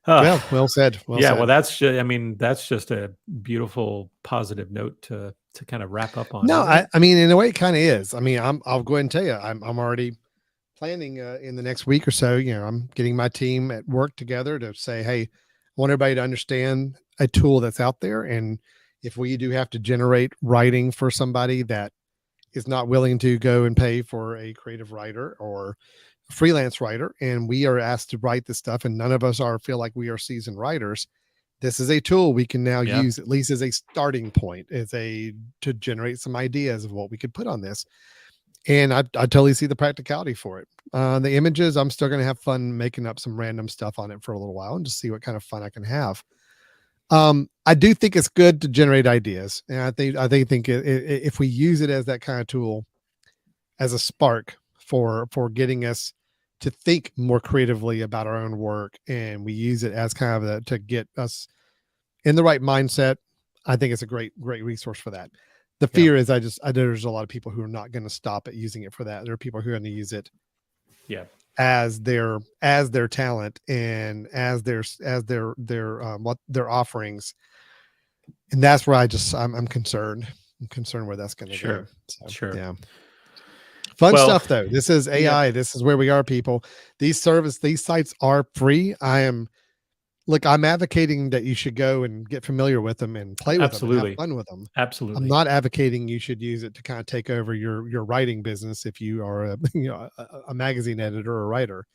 well said. Well, that's just a beautiful positive note to kind of wrap up on. No, I mean, in a way it kind of is. I mean, I'll go ahead and tell you, I'm already planning in the next week or so. I'm getting my team at work together to say, hey, I want everybody to understand a tool that's out there, and if we do have to generate writing for somebody that is not willing to go and pay for a creative writer or freelance writer, and we are asked to write this stuff, and none of us feel like we are seasoned writers, this is a tool we can now use, at least as a starting point, to generate some ideas of what we could put on this. And I totally see the practicality for it. The images, I'm still going to have fun making up some random stuff on it for a little while and just see what kind of fun I can have. I do think it's good to generate ideas, and I think if we use it as that kind of tool, as a spark for getting us to think more creatively about our own work, and we use it as kind of to get us in the right mindset, I think it's a great resource for that. The fear is there's a lot of people who are not going to stop at using it for that. There are people who are going to use it as their talent and as their what their offerings, and that's where I'm concerned. I'm concerned where that's going to go. So, yeah. Fun stuff though. This is AI. This is where we are, people. These sites are free. I'm advocating that you should go and get familiar with them and play with them and have fun with them. Absolutely. I'm not advocating you should use it to kind of take over your writing business if you are a magazine editor or a writer.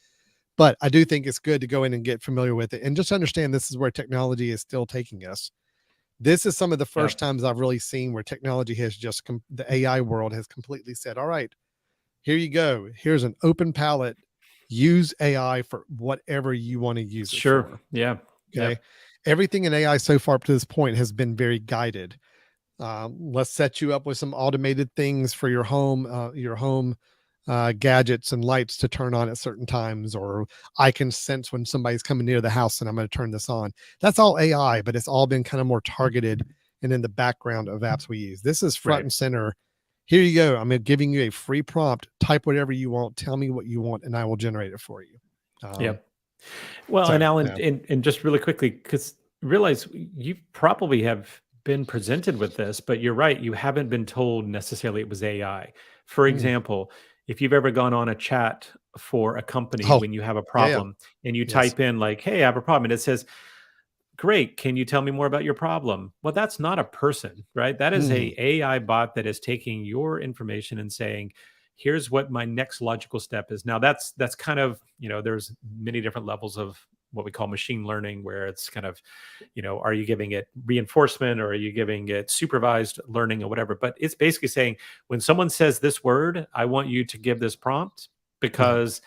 But I do think it's good to go in and get familiar with it and just understand this is where technology is still taking us. This is some of the first times I've really seen where technology has just the AI world has completely said, all right, here you go. Here's an open palette. Use AI for whatever you want to use it for. Yeah. Okay. Yep. Everything in AI so far up to this point has been very guided. Let's set you up with some automated things for your home gadgets and lights to turn on at certain times, or I can sense when somebody's coming near the house and I'm going to turn this on. That's all AI, but it's all been kind of more targeted and in the background of apps we use. This is front and center. Here you go. I'm giving you a free prompt. Type whatever you want. Tell me what you want, and I will generate it for you. Well, and Alan, and just really quickly, because realize you probably have been presented with this, but you're right. You haven't been told necessarily it was AI. For example, if you've ever gone on a chat for a company when you have a problem and you type in like, hey, I have a problem, and it says, great, can you tell me more about your problem? Well, that's not a person, right? That is a AI bot that is taking your information and saying, here's what my next logical step is. Now that's kind of, there's many different levels of what we call machine learning, where it's kind of, are you giving it reinforcement or are you giving it supervised learning or whatever? But it's basically saying, when someone says this word, I want you to give this prompt, because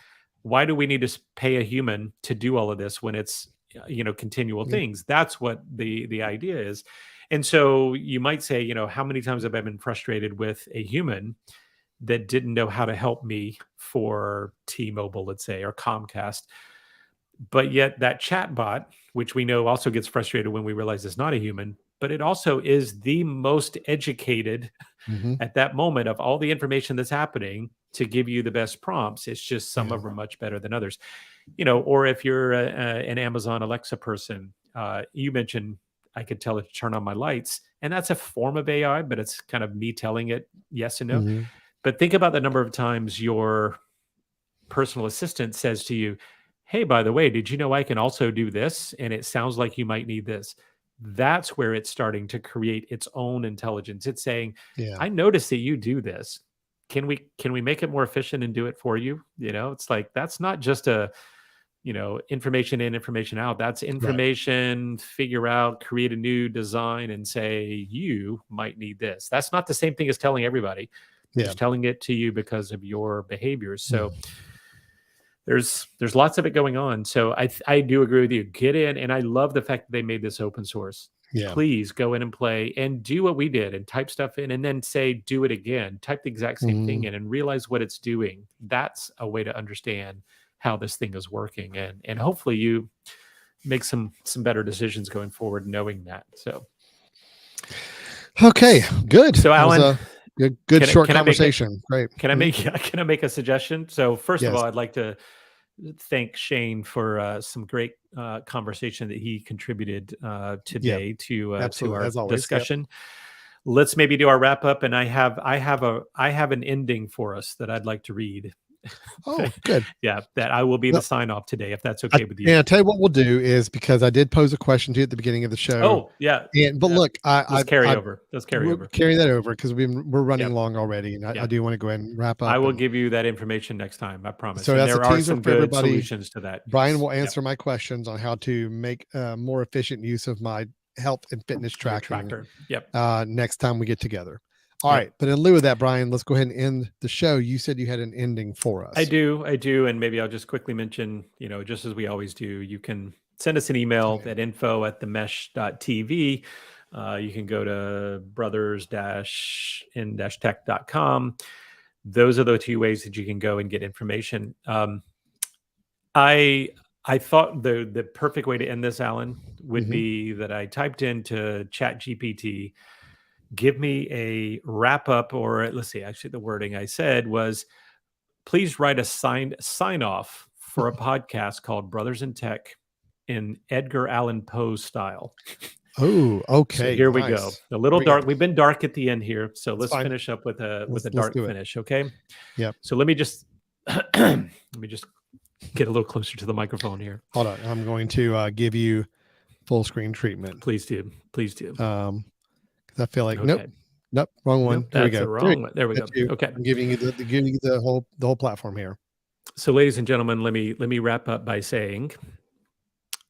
why do we need to pay a human to do all of this when it's, continual things? That's what the idea is. And so you might say, how many times have I been frustrated with a human that didn't know how to help me for T-Mobile, let's say, or Comcast? But yet that chat bot, which we know also gets frustrated when we realize it's not a human, but it also is the most educated at that moment of all the information that's happening to give you the best prompts. It's just some of them are much better than others. Or if you're an Amazon Alexa person, you mentioned I could tell it to turn on my lights, and that's a form of AI, but it's kind of me telling it yes and no. But think about the number of times your personal assistant says to you, hey, by the way, did you know I can also do this? And it sounds like you might need this. That's where it's starting to create its own intelligence. It's saying, I noticed that you do this. Can we make it more efficient and do it for you? It's like, that's not just a, information in, information out. That's information, figure out, create a new design and say, you might need this. That's not the same thing as telling everybody. Just telling it to you because of your behaviors. So there's lots of it going on. So I do agree with you. Get in, and I love the fact that they made this open source. Please go in and play and do what we did and type stuff in and then say, do it again. Type the exact same thing in and realize what it's doing. That's a way to understand how this thing is working. And hopefully you make some better decisions going forward knowing that. So okay, good. So Alan, good short conversation. Great. Can I make a suggestion? So first of all, I'd like to thank Shane for some great conversation that he contributed today to our discussion. Let's maybe do our wrap up, and I have an ending for us that I'd like to read. Oh, good. That I will be the sign off today, if that's okay with you. And I'll tell you what we'll do is, because I did pose a question to you at the beginning of the show. Oh, yeah. Look, Let's carry over. Carry that over, because we're running long already, and I do want to go ahead and wrap up. I will give you that information next time. I promise. So that's there a are teaser some for good everybody. solutions to that. Brian will answer my questions on how to make more efficient use of my health and fitness tracking. Next time we get together. All right. But in lieu of that, Brian, let's go ahead and end the show. You said you had an ending for us. I do. And maybe I'll just quickly mention, just as we always do, you can send us an email at info@themesh.tv. You can go to brothers-in-tech.com. Those are the two ways that you can go and get information. I thought the perfect way to end this, Alan, would be that I typed into Chat GPT, give me a wrap up, or let's see, actually the wording I said was, please write a sign off for a podcast called Brothers in Tech in Edgar Allan Poe style. Oh, okay. So here we go. A little dark. We've been dark at the end here, so let's finish up with a dark finish. Okay. Yep. So let me just get a little closer to the microphone here. Hold on. I'm going to give you full screen treatment. Please do. Please do. Because I feel like nope, wrong one. Nope, that's the wrong one. There we go. Okay. I'm giving you the whole platform here. So, ladies and gentlemen, let me wrap up by saying,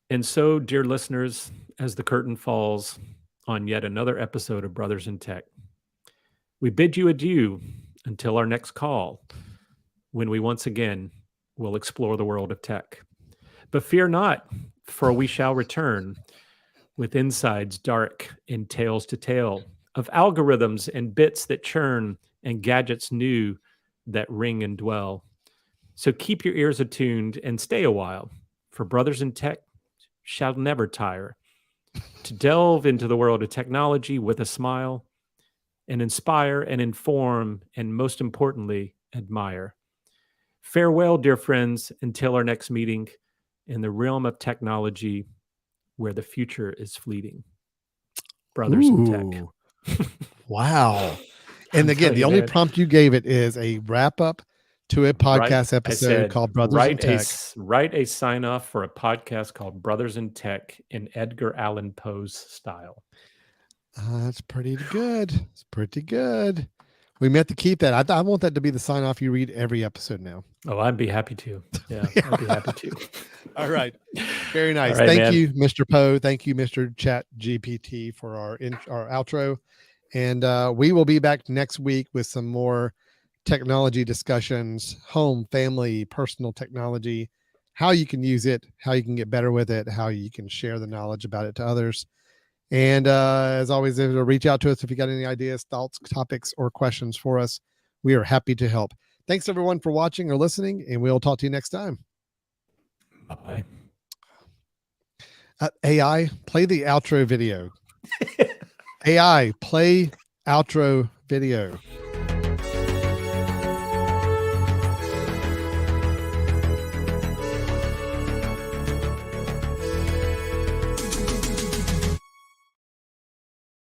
and so, dear listeners, as the curtain falls on yet another episode of Brothers in Tech, we bid you adieu until our next call, when we once again will explore the world of tech. But fear not, for we shall return with insides dark and tales to tale of algorithms and bits that churn and gadgets new that ring and dwell. So keep your ears attuned and stay a while, for Brothers in Tech shall never tire to delve into the world of technology with a smile and inspire and inform and, most importantly, admire. Farewell, dear friends, until our next meeting in the realm of technology where the future is fleeting. Brothers in Tech. Wow. And again, the only prompt you gave it is a wrap up to a podcast episode called Brothers in Tech. Write a sign off for a podcast called Brothers in Tech in Edgar Allan Poe's style. That's pretty good. It's pretty good. We meant to keep that. I want that to be the sign off you read every episode now. Oh, I'd be happy to. Yeah, I'd be happy to. All right. Very nice. Right, Thank you, Mr. Poe. Thank you, Mr. Chat GPT, for our outro. And we will be back next week with some more technology discussions, home, family, personal technology, how you can use it, how you can get better with it, how you can share the knowledge about it to others. And as always, reach out to us if you got any ideas, thoughts, topics, or questions for us. We are happy to help. Thanks, everyone, for watching or listening, and we'll talk to you next time. Bye. AI, play the outro video. AI, play outro video.